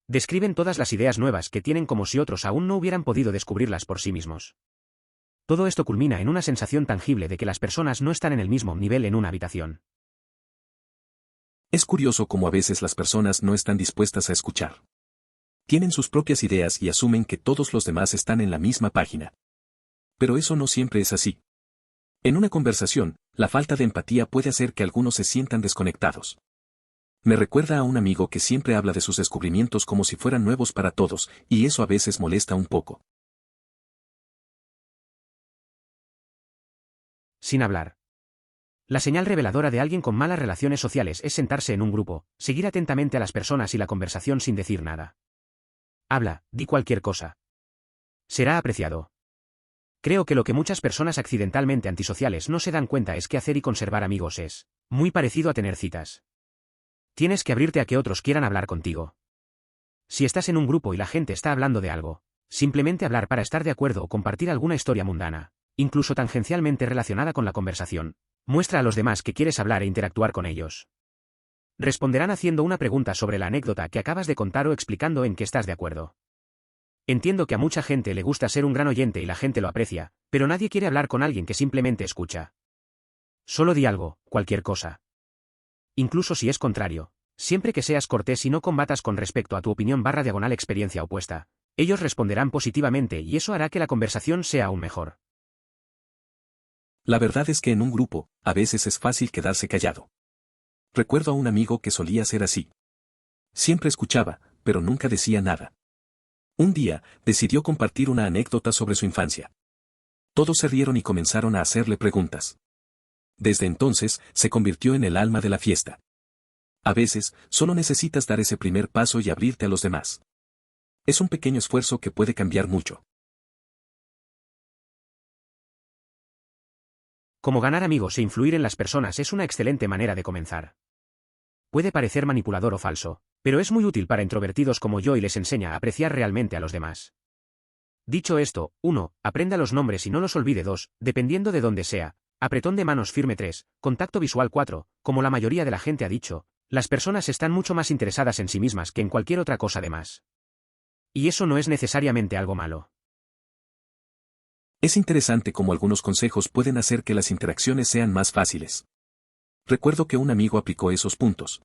Describen todas las ideas nuevas que tienen como si otros aún no hubieran podido descubrirlas por sí mismos. Todo esto culmina en una sensación tangible de que las personas no están en el mismo nivel en una habitación. Es curioso cómo a veces las personas no están dispuestas a escuchar. Tienen sus propias ideas y asumen que todos los demás están en la misma página. Pero eso no siempre es así. En una conversación, la falta de empatía puede hacer que algunos se sientan desconectados. Me recuerda a un amigo que siempre habla de sus descubrimientos como si fueran nuevos para todos, y eso a veces molesta un poco. Sin hablar. La señal reveladora de alguien con malas relaciones sociales es sentarse en un grupo, seguir atentamente a las personas y la conversación sin decir nada. Habla, di cualquier cosa. Será apreciado. Creo que lo que muchas personas accidentalmente antisociales no se dan cuenta es que hacer y conservar amigos es muy parecido a tener citas. Tienes que abrirte a que otros quieran hablar contigo. Si estás en un grupo y la gente está hablando de algo, simplemente hablar para estar de acuerdo o compartir alguna historia mundana, incluso tangencialmente relacionada con la conversación, muestra a los demás que quieres hablar e interactuar con ellos. Responderán haciendo una pregunta sobre la anécdota que acabas de contar o explicando en que estás de acuerdo. Entiendo que a mucha gente le gusta ser un gran oyente y la gente lo aprecia, pero nadie quiere hablar con alguien que simplemente escucha. Solo di algo, cualquier cosa. Incluso si es contrario, siempre que seas cortés y no combatas con respecto a tu opinión / experiencia opuesta, ellos responderán positivamente y eso hará que la conversación sea aún mejor. La verdad es que en un grupo, a veces es fácil quedarse callado. Recuerdo a un amigo que solía ser así. Siempre escuchaba, pero nunca decía nada. Un día, decidió compartir una anécdota sobre su infancia. Todos se rieron y comenzaron a hacerle preguntas. Desde entonces, se convirtió en el alma de la fiesta. A veces, solo necesitas dar ese primer paso y abrirte a los demás. Es un pequeño esfuerzo que puede cambiar mucho. Cómo ganar amigos e influir en las personas es una excelente manera de comenzar. Puede parecer manipulador o falso, pero es muy útil para introvertidos como yo y les enseña a apreciar realmente a los demás. Dicho esto, 1. Aprenda los nombres y no los olvide. 2. Dependiendo de dónde sea, apretón de manos firme. 3. Contacto visual. 4. Como la mayoría de la gente ha dicho, las personas están mucho más interesadas en sí mismas que en cualquier otra cosa de más. Y eso no es necesariamente algo malo. Es interesante cómo algunos consejos pueden hacer que las interacciones sean más fáciles. Recuerdo que un amigo aplicó esos puntos.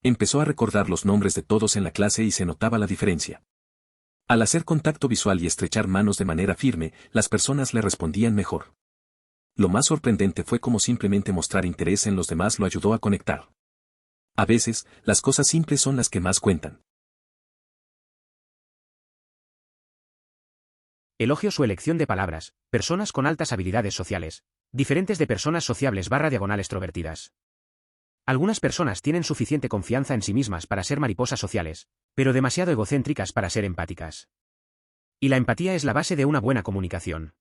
Empezó a recordar los nombres de todos en la clase y se notaba la diferencia. Al hacer contacto visual y estrechar manos de manera firme, las personas le respondían mejor. Lo más sorprendente fue cómo simplemente mostrar interés en los demás lo ayudó a conectar. A veces, las cosas simples son las que más cuentan. Elogio su elección de palabras, personas con altas habilidades sociales, diferentes de personas sociables / extrovertidas. Algunas personas tienen suficiente confianza en sí mismas para ser mariposas sociales, pero demasiado egocéntricas para ser empáticas. Y la empatía es la base de una buena comunicación.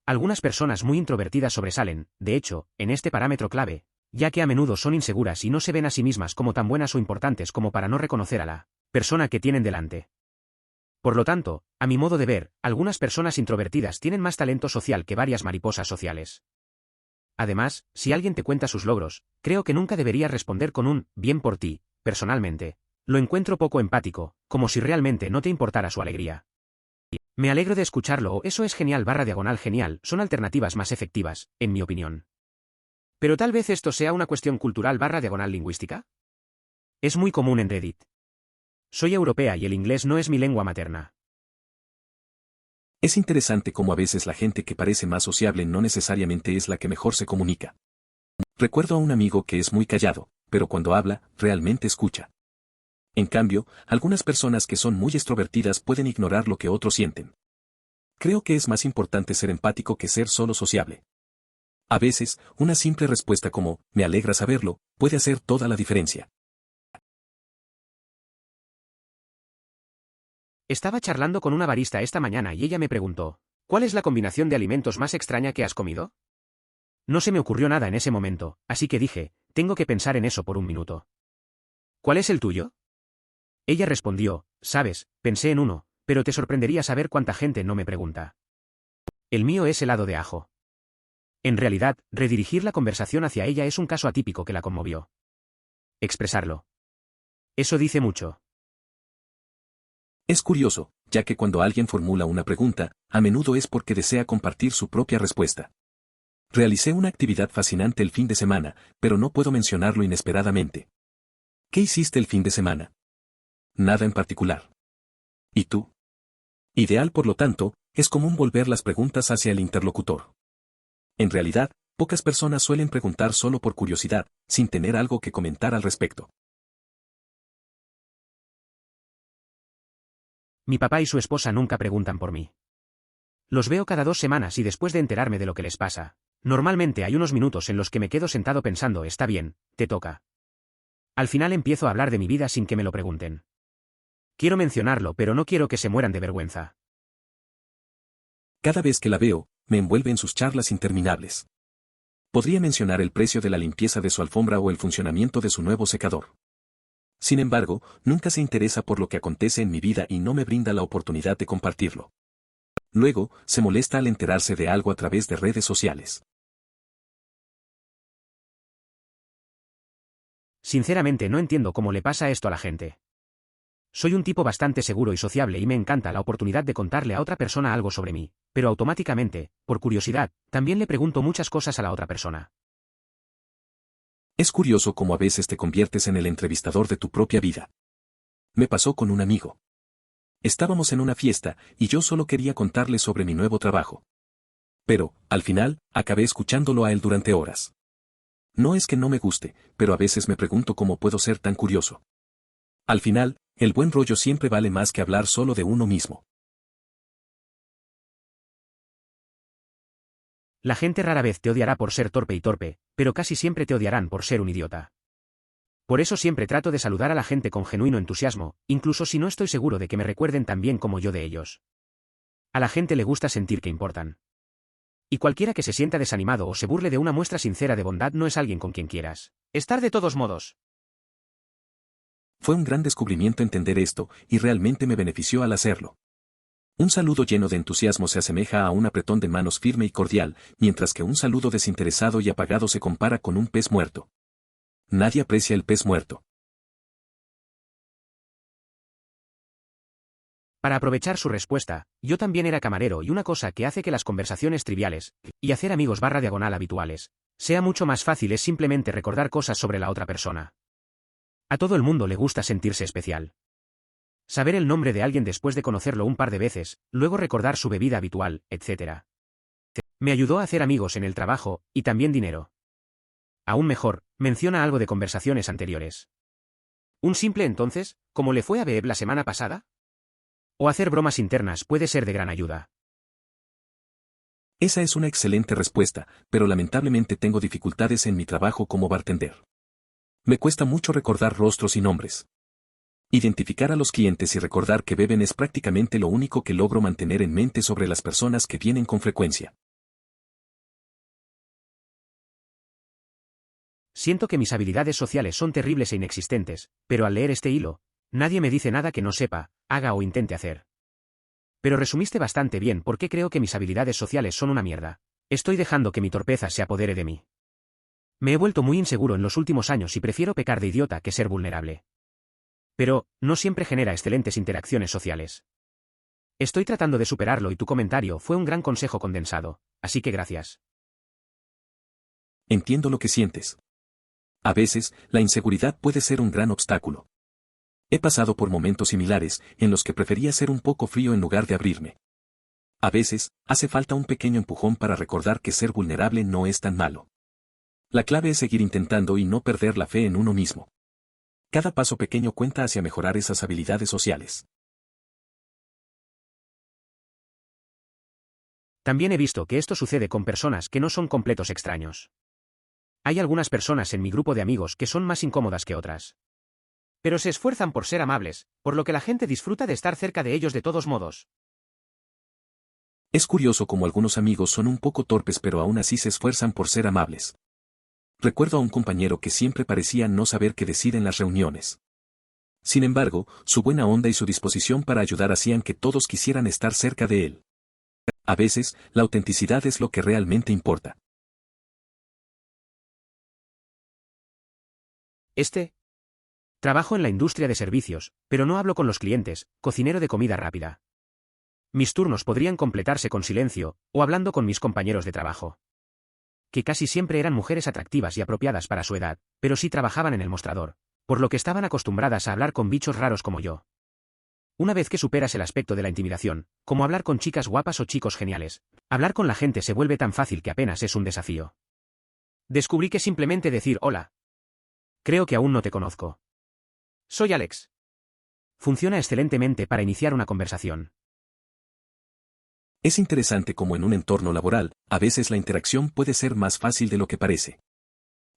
Algunas personas muy introvertidas sobresalen, de hecho, en este parámetro clave, ya que a menudo son inseguras y no se ven a sí mismas como tan buenas o importantes como para no reconocer a la persona que tienen delante. Por lo tanto, a mi modo de ver, algunas personas introvertidas tienen más talento social que varias mariposas sociales. Además, si alguien te cuenta sus logros, creo que nunca deberías responder con un «bien por ti». Personalmente, lo encuentro poco empático, como si realmente no te importara su alegría. Me alegro de escucharlo o eso es genial / genial son alternativas más efectivas, en mi opinión. Pero tal vez esto sea una cuestión cultural / lingüística. Es muy común en Reddit. Soy europea y el inglés no es mi lengua materna. Es interesante cómo a veces la gente que parece más sociable no necesariamente es la que mejor se comunica. Recuerdo a un amigo que es muy callado, pero cuando habla, realmente escucha. En cambio, algunas personas que son muy extrovertidas pueden ignorar lo que otros sienten. Creo que es más importante ser empático que ser solo sociable. A veces, una simple respuesta como, me alegra saberlo, puede hacer toda la diferencia. Estaba charlando con una barista esta mañana y ella me preguntó, ¿cuál es la combinación de alimentos más extraña que has comido? No se me ocurrió nada en ese momento, así que dije, tengo que pensar en eso por un minuto. ¿Cuál es el tuyo? Ella respondió, sabes, pensé en uno, pero te sorprendería saber cuánta gente no me pregunta. El mío es helado de ajo. En realidad, redirigir la conversación hacia ella es un caso atípico que la conmovió. Expresarlo. Eso dice mucho. Es curioso, ya que cuando alguien formula una pregunta, a menudo es porque desea compartir su propia respuesta. Realicé una actividad fascinante el fin de semana, pero no puedo mencionarlo inesperadamente. ¿Qué hiciste el fin de semana? Nada en particular. ¿Y tú? Ideal, por lo tanto, es común volver las preguntas hacia el interlocutor. En realidad, pocas personas suelen preguntar solo por curiosidad, sin tener algo que comentar al respecto. Mi papá y su esposa nunca preguntan por mí. Los veo cada 2 semanas y después de enterarme de lo que les pasa, normalmente hay unos minutos en los que me quedo sentado pensando, está bien, te toca. Al final empiezo a hablar de mi vida sin que me lo pregunten. Quiero mencionarlo, pero no quiero que se mueran de vergüenza. Cada vez que la veo, me envuelve en sus charlas interminables. Podría mencionar el precio de la limpieza de su alfombra o el funcionamiento de su nuevo secador. Sin embargo, nunca se interesa por lo que acontece en mi vida y no me brinda la oportunidad de compartirlo. Luego, se molesta al enterarse de algo a través de redes sociales. Sinceramente no entiendo cómo le pasa esto a la gente. Soy un tipo bastante seguro y sociable y me encanta la oportunidad de contarle a otra persona algo sobre mí, pero automáticamente, por curiosidad, también le pregunto muchas cosas a la otra persona. Es curioso cómo a veces te conviertes en el entrevistador de tu propia vida. Me pasó con un amigo. Estábamos en una fiesta, y yo solo quería contarle sobre mi nuevo trabajo. Pero, al final, acabé escuchándolo a él durante horas. No es que no me guste, pero a veces me pregunto cómo puedo ser tan curioso. Al final, el buen rollo siempre vale más que hablar solo de uno mismo. La gente rara vez te odiará por ser torpe, pero casi siempre te odiarán por ser un idiota. Por eso siempre trato de saludar a la gente con genuino entusiasmo, incluso si no estoy seguro de que me recuerden tan bien como yo de ellos. A la gente le gusta sentir que importan. Y cualquiera que se sienta desanimado o se burle de una muestra sincera de bondad no es alguien con quien quieras estar de todos modos. Fue un gran descubrimiento entender esto, y realmente me benefició al hacerlo. Un saludo lleno de entusiasmo se asemeja a un apretón de manos firme y cordial, mientras que un saludo desinteresado y apagado se compara con un pez muerto. Nadie aprecia el pez muerto. Para aprovechar su respuesta, yo también era camarero y una cosa que hace que las conversaciones triviales, y hacer amigos /diagonal habituales, sea mucho más fácil es simplemente recordar cosas sobre la otra persona. A todo el mundo le gusta sentirse especial. Saber el nombre de alguien después de conocerlo un par de veces, luego recordar su bebida habitual, etc. Me ayudó a hacer amigos en el trabajo, y también dinero. Aún mejor, menciona algo de conversaciones anteriores. ¿Un simple entonces, como le fue a Beeb la semana pasada? O hacer bromas internas puede ser de gran ayuda. Esa es una excelente respuesta, pero lamentablemente tengo dificultades en mi trabajo como bartender. Me cuesta mucho recordar rostros y nombres. Identificar a los clientes y recordar que beben es prácticamente lo único que logro mantener en mente sobre las personas que vienen con frecuencia. Siento que mis habilidades sociales son terribles e inexistentes, pero al leer este hilo, nadie me dice nada que no sepa, haga o intente hacer. Pero resumiste bastante bien por qué creo que mis habilidades sociales son una mierda. Estoy dejando que mi torpeza se apodere de mí. Me he vuelto muy inseguro en los últimos años y prefiero pecar de idiota que ser vulnerable. Pero, no siempre genera excelentes interacciones sociales. Estoy tratando de superarlo y tu comentario fue un gran consejo condensado, así que gracias. Entiendo lo que sientes. A veces, la inseguridad puede ser un gran obstáculo. He pasado por momentos similares, en los que prefería ser un poco frío en lugar de abrirme. A veces, hace falta un pequeño empujón para recordar que ser vulnerable no es tan malo. La clave es seguir intentando y no perder la fe en uno mismo. Cada paso pequeño cuenta hacia mejorar esas habilidades sociales. También he visto que esto sucede con personas que no son completos extraños. Hay algunas personas en mi grupo de amigos que son más incómodas que otras. Pero se esfuerzan por ser amables, por lo que la gente disfruta de estar cerca de ellos de todos modos. Es curioso cómo algunos amigos son un poco torpes pero aún así se esfuerzan por ser amables. Recuerdo a un compañero que siempre parecía no saber qué decir en las reuniones. Sin embargo, su buena onda y su disposición para ayudar hacían que todos quisieran estar cerca de él. A veces, la autenticidad es lo que realmente importa. Trabajo en la industria de servicios, pero no hablo con los clientes, cocinero de comida rápida. Mis turnos podrían completarse con silencio, o hablando con mis compañeros de trabajo. Que casi siempre eran mujeres atractivas y apropiadas para su edad, pero sí trabajaban en el mostrador, por lo que estaban acostumbradas a hablar con bichos raros como yo. Una vez que superas el aspecto de la intimidación, como hablar con chicas guapas o chicos geniales, hablar con la gente se vuelve tan fácil que apenas es un desafío. Descubrí que simplemente decir hola. Creo que aún no te conozco. Soy Alex. Funciona excelentemente para iniciar una conversación. Es interesante cómo en un entorno laboral, a veces la interacción puede ser más fácil de lo que parece.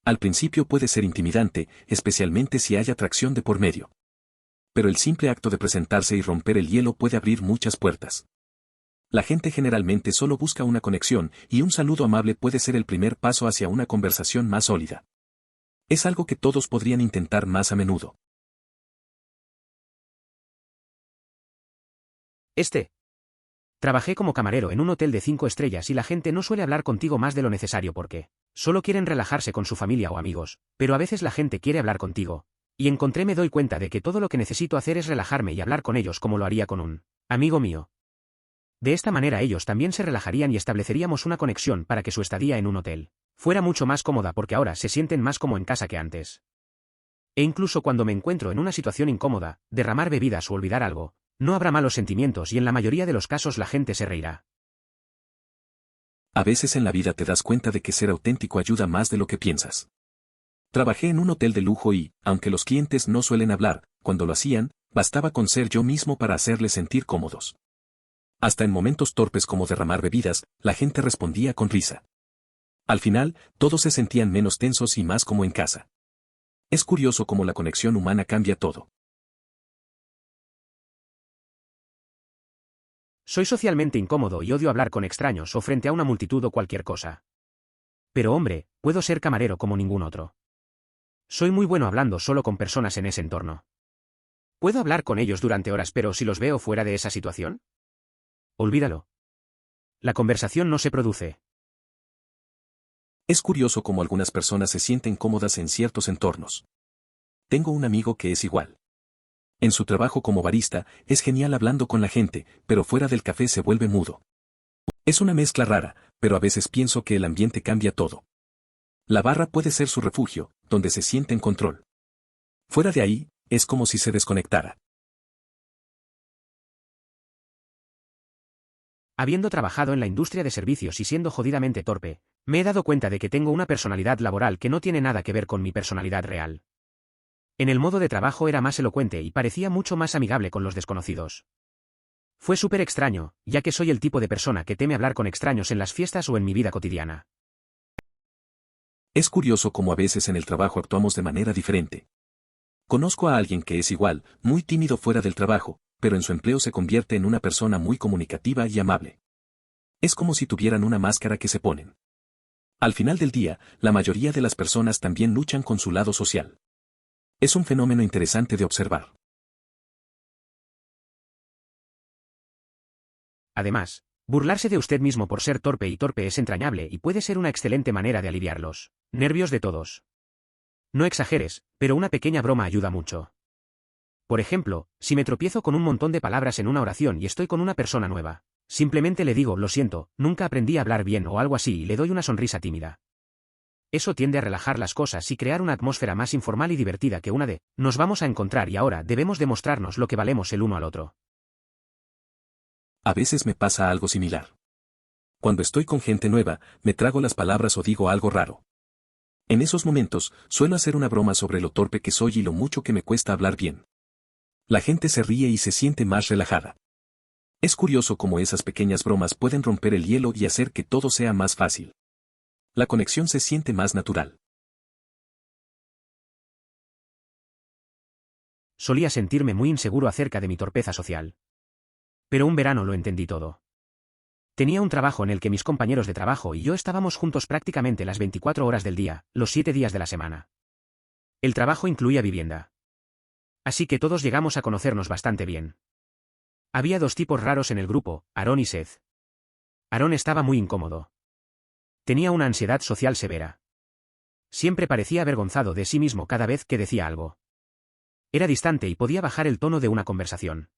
Al principio puede ser intimidante, especialmente si hay atracción de por medio. Pero el simple acto de presentarse y romper el hielo puede abrir muchas puertas. La gente generalmente solo busca una conexión, y un saludo amable puede ser el primer paso hacia una conversación más sólida. Es algo que todos podrían intentar más a menudo. Trabajé como camarero en un hotel de 5 estrellas y la gente no suele hablar contigo más de lo necesario porque solo quieren relajarse con su familia o amigos, pero a veces la gente quiere hablar contigo. Y me doy cuenta de que todo lo que necesito hacer es relajarme y hablar con ellos como lo haría con un amigo mío. De esta manera ellos también se relajarían y estableceríamos una conexión para que su estadía en un hotel fuera mucho más cómoda porque ahora se sienten más como en casa que antes. E incluso cuando me encuentro en una situación incómoda, derramar bebidas o olvidar algo, no habrá malos sentimientos y en la mayoría de los casos la gente se reirá. A veces en la vida te das cuenta de que ser auténtico ayuda más de lo que piensas. Trabajé en un hotel de lujo y, aunque los clientes no suelen hablar, cuando lo hacían, bastaba con ser yo mismo para hacerles sentir cómodos. Hasta en momentos torpes como derramar bebidas, la gente respondía con risa. Al final, todos se sentían menos tensos y más como en casa. Es curioso cómo la conexión humana cambia todo. Soy socialmente incómodo y odio hablar con extraños o frente a una multitud o cualquier cosa. Pero hombre, puedo ser camarero como ningún otro. Soy muy bueno hablando solo con personas en ese entorno. ¿Puedo hablar con ellos durante horas pero si los veo fuera de esa situación? Olvídalo. La conversación no se produce. Es curioso cómo algunas personas se sienten cómodas en ciertos entornos. Tengo un amigo que es igual. En su trabajo como barista, es genial hablando con la gente, pero fuera del café se vuelve mudo. Es una mezcla rara, pero a veces pienso que el ambiente cambia todo. La barra puede ser su refugio, donde se siente en control. Fuera de ahí, es como si se desconectara. Habiendo trabajado en la industria de servicios y siendo jodidamente torpe, me he dado cuenta de que tengo una personalidad laboral que no tiene nada que ver con mi personalidad real. En el modo de trabajo era más elocuente y parecía mucho más amigable con los desconocidos. Fue súper extraño, ya que soy el tipo de persona que teme hablar con extraños en las fiestas o en mi vida cotidiana. Es curioso cómo a veces en el trabajo actuamos de manera diferente. Conozco a alguien que es igual, muy tímido fuera del trabajo, pero en su empleo se convierte en una persona muy comunicativa y amable. Es como si tuvieran una máscara que se ponen. Al final del día, la mayoría de las personas también luchan con su lado social. Es un fenómeno interesante de observar. Además, burlarse de usted mismo por ser torpe y torpe es entrañable y puede ser una excelente manera de aliviar los nervios de todos. No exageres, pero una pequeña broma ayuda mucho. Por ejemplo, si me tropiezo con un montón de palabras en una oración y estoy con una persona nueva, simplemente le digo, lo siento, nunca aprendí a hablar bien o algo así y le doy una sonrisa tímida. Eso tiende a relajar las cosas y crear una atmósfera más informal y divertida que una de, nos vamos a encontrar y ahora debemos demostrarnos lo que valemos el uno al otro. A veces me pasa algo similar. Cuando estoy con gente nueva, me trago las palabras o digo algo raro. En esos momentos, suelo hacer una broma sobre lo torpe que soy y lo mucho que me cuesta hablar bien. La gente se ríe y se siente más relajada. Es curioso cómo esas pequeñas bromas pueden romper el hielo y hacer que todo sea más fácil. La conexión se siente más natural. Solía sentirme muy inseguro acerca de mi torpeza social. Pero un verano lo entendí todo. Tenía un trabajo en el que mis compañeros de trabajo y yo estábamos juntos prácticamente las 24 horas del día, los 7 días de la semana. El trabajo incluía vivienda. Así que todos llegamos a conocernos bastante bien. Había dos tipos raros en el grupo, Aarón y Seth. Aarón estaba muy incómodo. Tenía una ansiedad social severa. Siempre parecía avergonzado de sí mismo cada vez que decía algo. Era distante y podía bajar el tono de una conversación.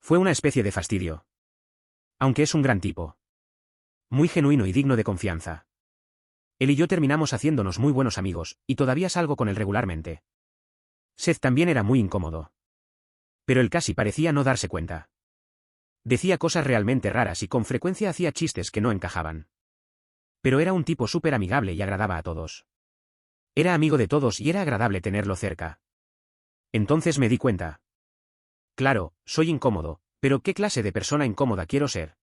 Fue una especie de fastidio. Aunque es un gran tipo. Muy genuino y digno de confianza. Él y yo terminamos haciéndonos muy buenos amigos, y todavía salgo con él regularmente. Seth también era muy incómodo. Pero él casi parecía no darse cuenta. Decía cosas realmente raras y con frecuencia hacía chistes que no encajaban. Pero era un tipo súper amigable y agradaba a todos. Era amigo de todos y era agradable tenerlo cerca. Entonces me di cuenta. Claro, soy incómodo, pero ¿qué clase de persona incómoda quiero ser?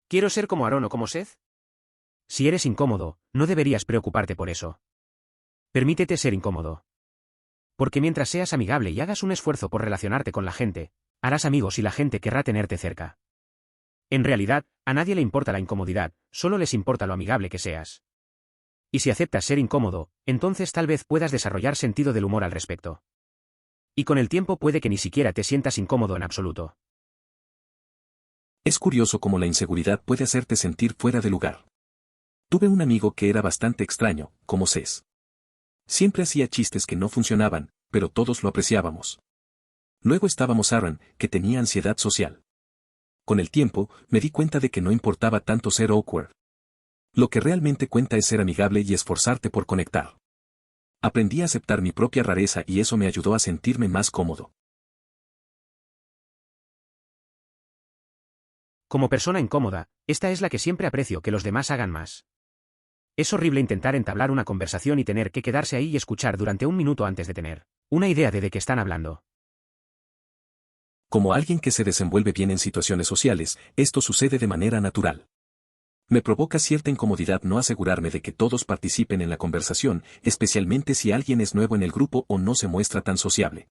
¿Quiero ser como Aarón o como Seth? Si eres incómodo, no deberías preocuparte por eso. Permítete ser incómodo. Porque mientras seas amigable y hagas un esfuerzo por relacionarte con la gente, harás amigos y la gente querrá tenerte cerca. En realidad, a nadie le importa la incomodidad, solo les importa lo amigable que seas. Y si aceptas ser incómodo, entonces tal vez puedas desarrollar sentido del humor al respecto. Y con el tiempo puede que ni siquiera te sientas incómodo en absoluto. Es curioso cómo la inseguridad puede hacerte sentir fuera de lugar. Tuve un amigo que era bastante extraño, como Cés. Siempre hacía chistes que no funcionaban, pero todos lo apreciábamos. Luego estábamos Aaron, que tenía ansiedad social. Con el tiempo, me di cuenta de que no importaba tanto ser awkward. Lo que realmente cuenta es ser amigable y esforzarte por conectar. Aprendí a aceptar mi propia rareza y eso me ayudó a sentirme más cómodo. Como persona incómoda, esta es la que siempre aprecio que los demás hagan más. Es horrible intentar entablar una conversación y tener que quedarse ahí y escuchar durante un minuto antes de tener una idea de qué están hablando. Como alguien que se desenvuelve bien en situaciones sociales, esto sucede de manera natural. Me provoca cierta incomodidad no asegurarme de que todos participen en la conversación, especialmente si alguien es nuevo en el grupo o no se muestra tan sociable.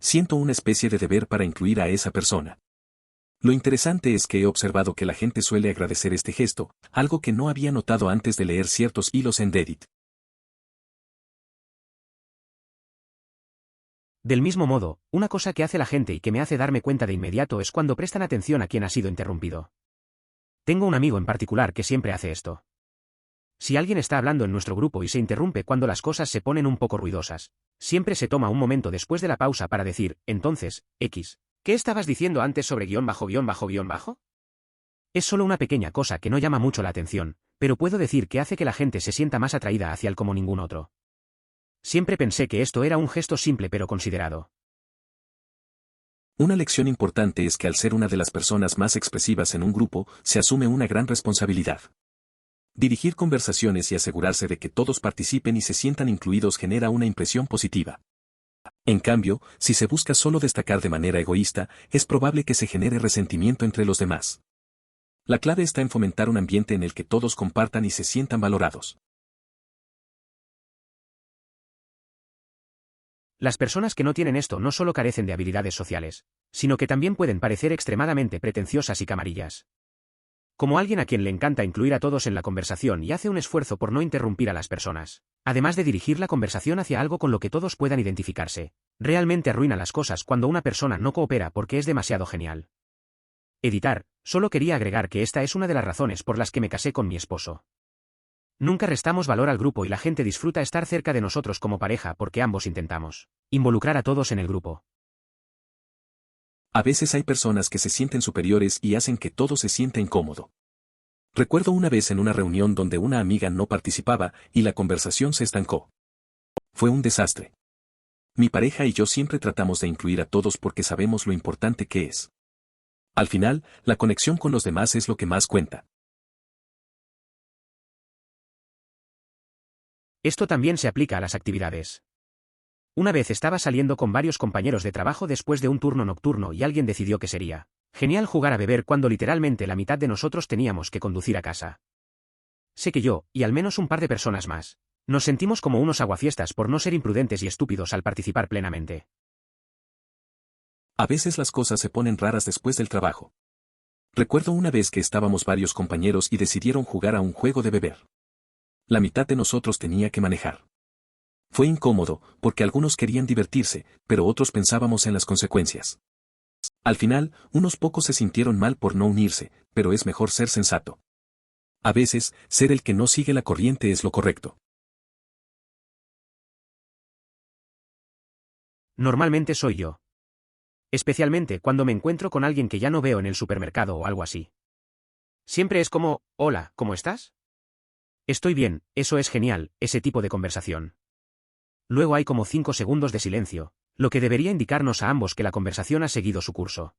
Siento una especie de deber para incluir a esa persona. Lo interesante es que he observado que la gente suele agradecer este gesto, algo que no había notado antes de leer ciertos hilos en Reddit. Del mismo modo, una cosa que hace la gente y que me hace darme cuenta de inmediato es cuando prestan atención a quien ha sido interrumpido. Tengo un amigo en particular que siempre hace esto. Si alguien está hablando en nuestro grupo y se interrumpe cuando las cosas se ponen un poco ruidosas, siempre se toma un momento después de la pausa para decir, entonces, X, ¿qué estabas diciendo antes sobre guión bajo guión bajo guión bajo? Es solo una pequeña cosa que no llama mucho la atención, pero puedo decir que hace que la gente se sienta más atraída hacia él como ningún otro. Siempre pensé que esto era un gesto simple pero considerado. Una lección importante es que al ser una de las personas más expresivas en un grupo, se asume una gran responsabilidad. Dirigir conversaciones y asegurarse de que todos participen y se sientan incluidos genera una impresión positiva. En cambio, si se busca solo destacar de manera egoísta, es probable que se genere resentimiento entre los demás. La clave está en fomentar un ambiente en el que todos compartan y se sientan valorados. Las personas que no tienen esto no solo carecen de habilidades sociales, sino que también pueden parecer extremadamente pretenciosas y camarillas. Como alguien a quien le encanta incluir a todos en la conversación y hace un esfuerzo por no interrumpir a las personas, además de dirigir la conversación hacia algo con lo que todos puedan identificarse, realmente arruina las cosas cuando una persona no coopera porque es demasiado genial. Editar, solo quería agregar que esta es una de las razones por las que me casé con mi esposo. Nunca restamos valor al grupo y la gente disfruta estar cerca de nosotros como pareja porque ambos intentamos involucrar a todos en el grupo. A veces hay personas que se sienten superiores y hacen que todo se sienta incómodo. Recuerdo una vez en una reunión donde una amiga no participaba y la conversación se estancó. Fue un desastre. Mi pareja y yo siempre tratamos de incluir a todos porque sabemos lo importante que es. Al final, la conexión con los demás es lo que más cuenta. Esto también se aplica a las actividades. Una vez estaba saliendo con varios compañeros de trabajo después de un turno nocturno y alguien decidió que sería genial jugar a beber cuando literalmente la mitad de nosotros teníamos que conducir a casa. Sé que yo, y al menos un par de personas más, nos sentimos como unos aguafiestas por no ser imprudentes y estúpidos al participar plenamente. A veces las cosas se ponen raras después del trabajo. Recuerdo una vez que estábamos varios compañeros y decidieron jugar a un juego de beber. La mitad de nosotros tenía que manejar. Fue incómodo, porque algunos querían divertirse, pero otros pensábamos en las consecuencias. Al final, unos pocos se sintieron mal por no unirse, pero es mejor ser sensato. A veces, ser el que no sigue la corriente es lo correcto. Normalmente soy yo. Especialmente cuando me encuentro con alguien que ya no veo en el supermercado o algo así. Siempre es como, hola, ¿cómo estás? Estoy bien, eso es genial, ese tipo de conversación. Luego hay como 5 segundos de silencio, lo que debería indicarnos a ambos que la conversación ha seguido su curso.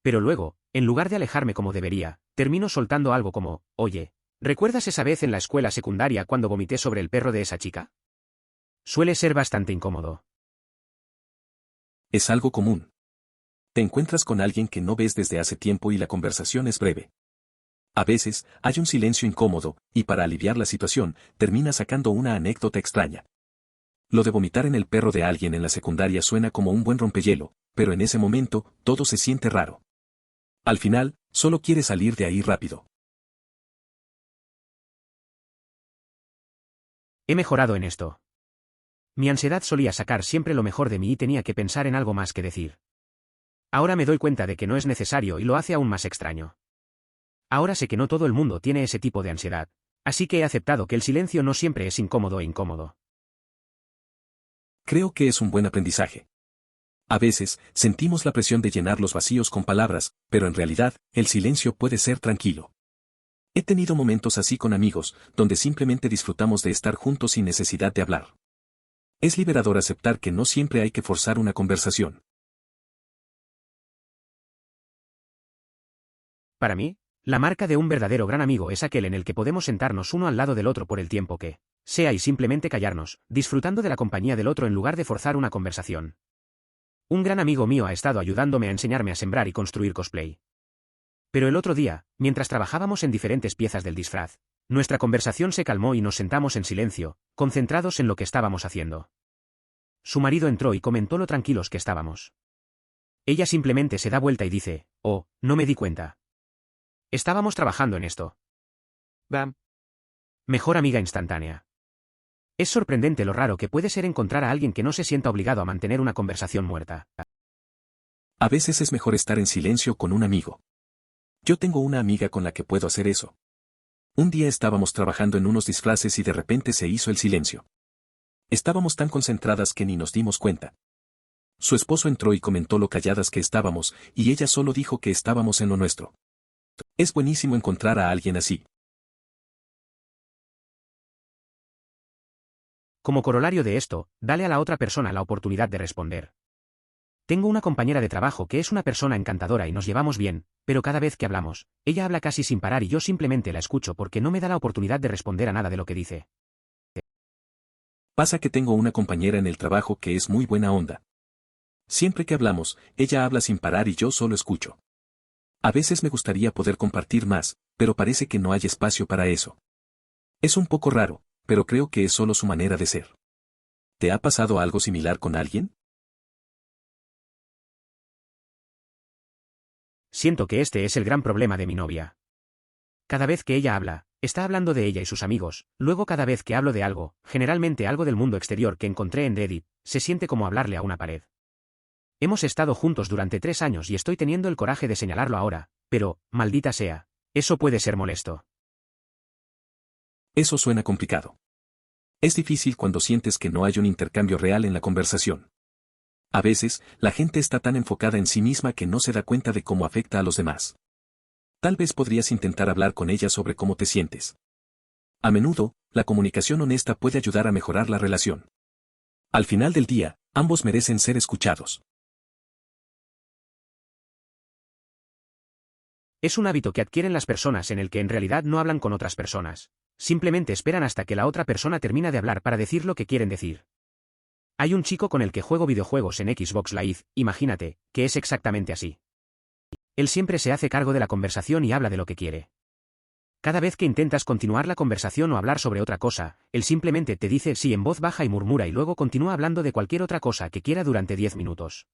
Pero luego, en lugar de alejarme como debería, termino soltando algo como, oye, ¿recuerdas esa vez en la escuela secundaria cuando vomité sobre el perro de esa chica? Suele ser bastante incómodo. Es algo común. Te encuentras con alguien que no ves desde hace tiempo y la conversación es breve. A veces, hay un silencio incómodo, y para aliviar la situación, termina sacando una anécdota extraña. Lo de vomitar en el perro de alguien en la secundaria suena como un buen rompehielo, pero en ese momento, todo se siente raro. Al final, solo quiere salir de ahí rápido. He mejorado en esto. Mi ansiedad solía sacar siempre lo mejor de mí y tenía que pensar en algo más que decir. Ahora me doy cuenta de que no es necesario y lo hace aún más extraño. Ahora sé que no todo el mundo tiene ese tipo de ansiedad, así que he aceptado que el silencio no siempre es incómodo e incómodo. Creo que es un buen aprendizaje. A veces, sentimos la presión de llenar los vacíos con palabras, pero en realidad, el silencio puede ser tranquilo. He tenido momentos así con amigos, donde simplemente disfrutamos de estar juntos sin necesidad de hablar. Es liberador aceptar que no siempre hay que forzar una conversación. Para mí, la marca de un verdadero gran amigo es aquel en el que podemos sentarnos uno al lado del otro por el tiempo que sea y simplemente callarnos, disfrutando de la compañía del otro en lugar de forzar una conversación. Un gran amigo mío ha estado ayudándome a enseñarme a sembrar y construir cosplay. Pero el otro día, mientras trabajábamos en diferentes piezas del disfraz, nuestra conversación se calmó y nos sentamos en silencio, concentrados en lo que estábamos haciendo. Su marido entró y comentó lo tranquilos que estábamos. Ella simplemente se da vuelta y dice, «Oh, no me di cuenta. Estábamos trabajando en esto». Bam. Mejor amiga instantánea. Es sorprendente lo raro que puede ser encontrar a alguien que no se sienta obligado a mantener una conversación muerta. A veces es mejor estar en silencio con un amigo. Yo tengo una amiga con la que puedo hacer eso. Un día estábamos trabajando en unos disfraces y de repente se hizo el silencio. Estábamos tan concentradas que ni nos dimos cuenta. Su esposo entró y comentó lo calladas que estábamos, y ella solo dijo que estábamos en lo nuestro. Es buenísimo encontrar a alguien así. Como corolario de esto, dale a la otra persona la oportunidad de responder. Tengo una compañera de trabajo que es una persona encantadora y nos llevamos bien, pero cada vez que hablamos, ella habla casi sin parar y yo simplemente la escucho porque no me da la oportunidad de responder a nada de lo que dice. Pasa que tengo una compañera en el trabajo que es muy buena onda. Siempre que hablamos, ella habla sin parar y yo solo escucho. A veces me gustaría poder compartir más, pero parece que no hay espacio para eso. Es un poco raro, pero creo que es solo su manera de ser. ¿Te ha pasado algo similar con alguien? Siento que este es el gran problema de mi novia. Cada vez que ella habla, está hablando de ella y sus amigos, luego cada vez que hablo de algo, generalmente algo del mundo exterior que encontré en Reddit, se siente como hablarle a una pared. Hemos estado juntos durante 3 años y estoy teniendo el coraje de señalarlo ahora, pero, maldita sea, eso puede ser molesto. Eso suena complicado. Es difícil cuando sientes que no hay un intercambio real en la conversación. A veces, la gente está tan enfocada en sí misma que no se da cuenta de cómo afecta a los demás. Tal vez podrías intentar hablar con ella sobre cómo te sientes. A menudo, la comunicación honesta puede ayudar a mejorar la relación. Al final del día, ambos merecen ser escuchados. Es un hábito que adquieren las personas en el que en realidad no hablan con otras personas. Simplemente esperan hasta que la otra persona termina de hablar para decir lo que quieren decir. Hay un chico con el que juego videojuegos en Xbox Live, imagínate, que es exactamente así. Él siempre se hace cargo de la conversación y habla de lo que quiere. Cada vez que intentas continuar la conversación o hablar sobre otra cosa, él simplemente te dice sí en voz baja y murmura y luego continúa hablando de cualquier otra cosa que quiera durante 10 minutos.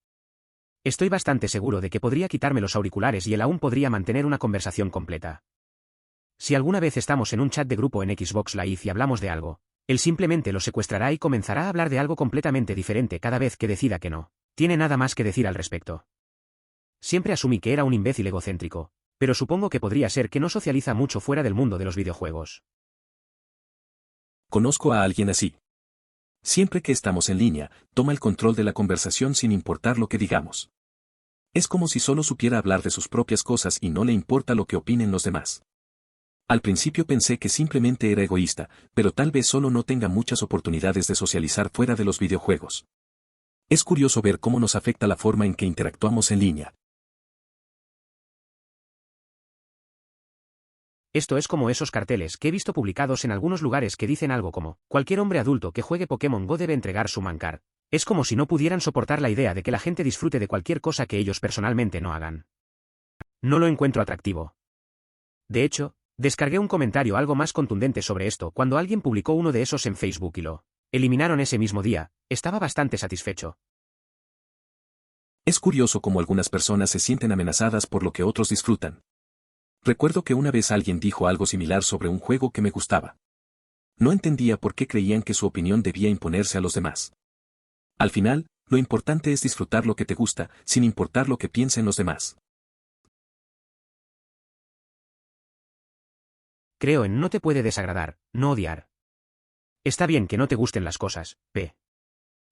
Estoy bastante seguro de que podría quitarme los auriculares y él aún podría mantener una conversación completa. Si alguna vez estamos en un chat de grupo en Xbox Live y hablamos de algo, él simplemente lo secuestrará y comenzará a hablar de algo completamente diferente cada vez que decida que no tiene nada más que decir al respecto. Siempre asumí que era un imbécil egocéntrico, pero supongo que podría ser que no socializa mucho fuera del mundo de los videojuegos. Conozco a alguien así. Siempre que estamos en línea, toma el control de la conversación sin importar lo que digamos. Es como si solo supiera hablar de sus propias cosas y no le importa lo que opinen los demás. Al principio pensé que simplemente era egoísta, pero tal vez solo no tenga muchas oportunidades de socializar fuera de los videojuegos. Es curioso ver cómo nos afecta la forma en que interactuamos en línea. Esto es como esos carteles que he visto publicados en algunos lugares que dicen algo como, cualquier hombre adulto que juegue Pokémon Go debe entregar su Mancard. Es como si no pudieran soportar la idea de que la gente disfrute de cualquier cosa que ellos personalmente no hagan. No lo encuentro atractivo. De hecho, descargué un comentario algo más contundente sobre esto cuando alguien publicó uno de esos en Facebook y lo eliminaron ese mismo día. Estaba bastante satisfecho. Es curioso cómo algunas personas se sienten amenazadas por lo que otros disfrutan. Recuerdo que una vez alguien dijo algo similar sobre un juego que me gustaba. No entendía por qué creían que su opinión debía imponerse a los demás. Al final, lo importante es disfrutar lo que te gusta, sin importar lo que piensen los demás. Creo en no te puede desagradar, no odiar. Está bien que no te gusten las cosas, p.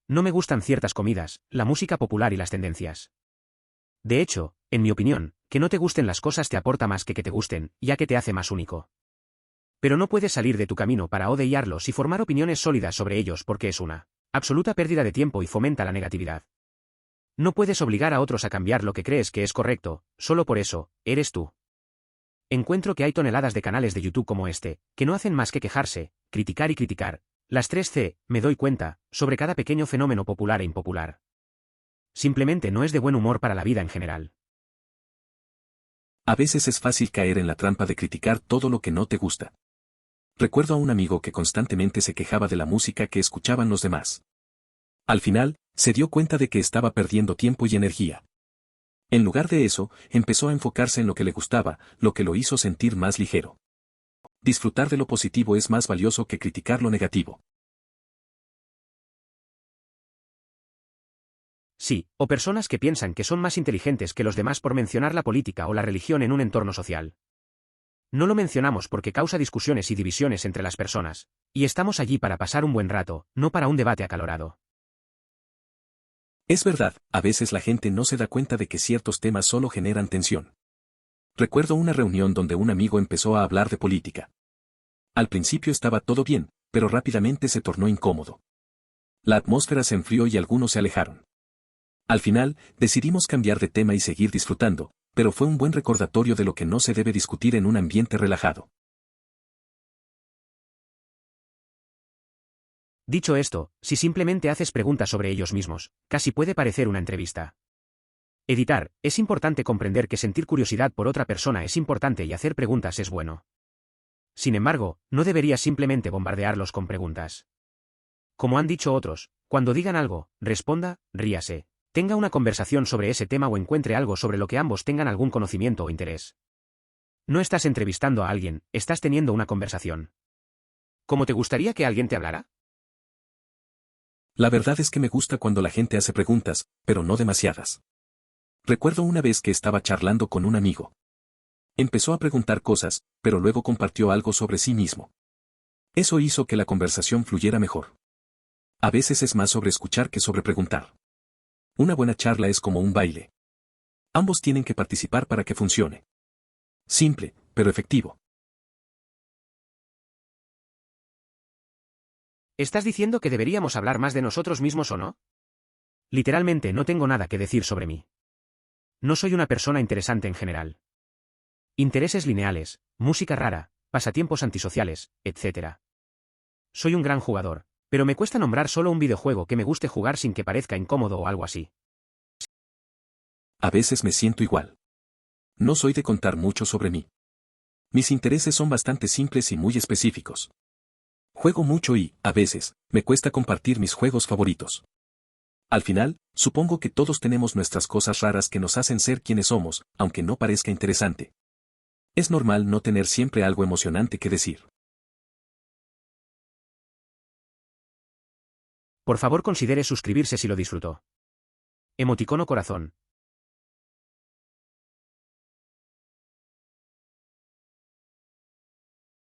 No me gustan ciertas comidas, la música popular y las tendencias. De hecho, en mi opinión, que no te gusten las cosas te aporta más que te gusten, ya que te hace más único. Pero no puedes salir de tu camino para odiarlos y formar opiniones sólidas sobre ellos porque es una absoluta pérdida de tiempo y fomenta la negatividad. No puedes obligar a otros a cambiar lo que crees que es correcto, solo por eso, eres tú. Encuentro que hay toneladas de canales de YouTube como este, que no hacen más que quejarse, criticar y criticar, las 3 C, me doy cuenta, sobre cada pequeño fenómeno popular e impopular. simplemente no es de buen humor para la vida en general. A veces es fácil caer en la trampa de criticar todo lo que no te gusta. Recuerdo a un amigo que constantemente se quejaba de la música que escuchaban los demás. Al final, se dio cuenta de que estaba perdiendo tiempo y energía. En lugar de eso, empezó a enfocarse en lo que le gustaba, lo que lo hizo sentir más ligero. Disfrutar de lo positivo es más valioso que criticar lo negativo. Sí, o personas que piensan que son más inteligentes que los demás por mencionar la política o la religión en un entorno social. No lo mencionamos porque causa discusiones y divisiones entre las personas, y estamos allí para pasar un buen rato, no para un debate acalorado. Es verdad, a veces la gente no se da cuenta de que ciertos temas solo generan tensión. Recuerdo una reunión donde un amigo empezó a hablar de política. Al principio estaba todo bien, pero rápidamente se tornó incómodo. La atmósfera se enfrió y algunos se alejaron. Al final, decidimos cambiar de tema y seguir disfrutando, pero fue un buen recordatorio de lo que no se debe discutir en un ambiente relajado. Dicho esto, si simplemente haces preguntas sobre ellos mismos, casi puede parecer una entrevista. Editar, es importante comprender que sentir curiosidad por otra persona es importante y hacer preguntas es bueno. Sin embargo, no deberías simplemente bombardearlos con preguntas. Como han dicho otros, cuando digan algo, responda, ríase, tenga una conversación sobre ese tema o encuentre algo sobre lo que ambos tengan algún conocimiento o interés. No estás entrevistando a alguien, estás teniendo una conversación. ¿Cómo te gustaría que alguien te hablara? La verdad es que me gusta cuando la gente hace preguntas, pero no demasiadas. Recuerdo una vez que estaba charlando con un amigo. Empezó a preguntar cosas, pero luego compartió algo sobre sí mismo. Eso hizo que la conversación fluyera mejor. A veces es más sobre escuchar que sobre preguntar. Una buena charla es como un baile. Ambos tienen que participar para que funcione. Simple, pero efectivo. ¿Estás diciendo que deberíamos hablar más de nosotros mismos o no? Literalmente no tengo nada que decir sobre mí. No soy una persona interesante en general. Intereses lineales, música rara, pasatiempos antisociales, etc. Soy un gran jugador, pero me cuesta nombrar solo un videojuego que me guste jugar sin que parezca incómodo o algo así. A veces me siento igual. No soy de contar mucho sobre mí. Mis intereses son bastante simples y muy específicos. Juego mucho y, a veces, me cuesta compartir mis juegos favoritos. Al final, supongo que todos tenemos nuestras cosas raras que nos hacen ser quienes somos, aunque no parezca interesante. Es normal no tener siempre algo emocionante que decir. Por favor considere suscribirse si lo disfrutó. Emoticono corazón.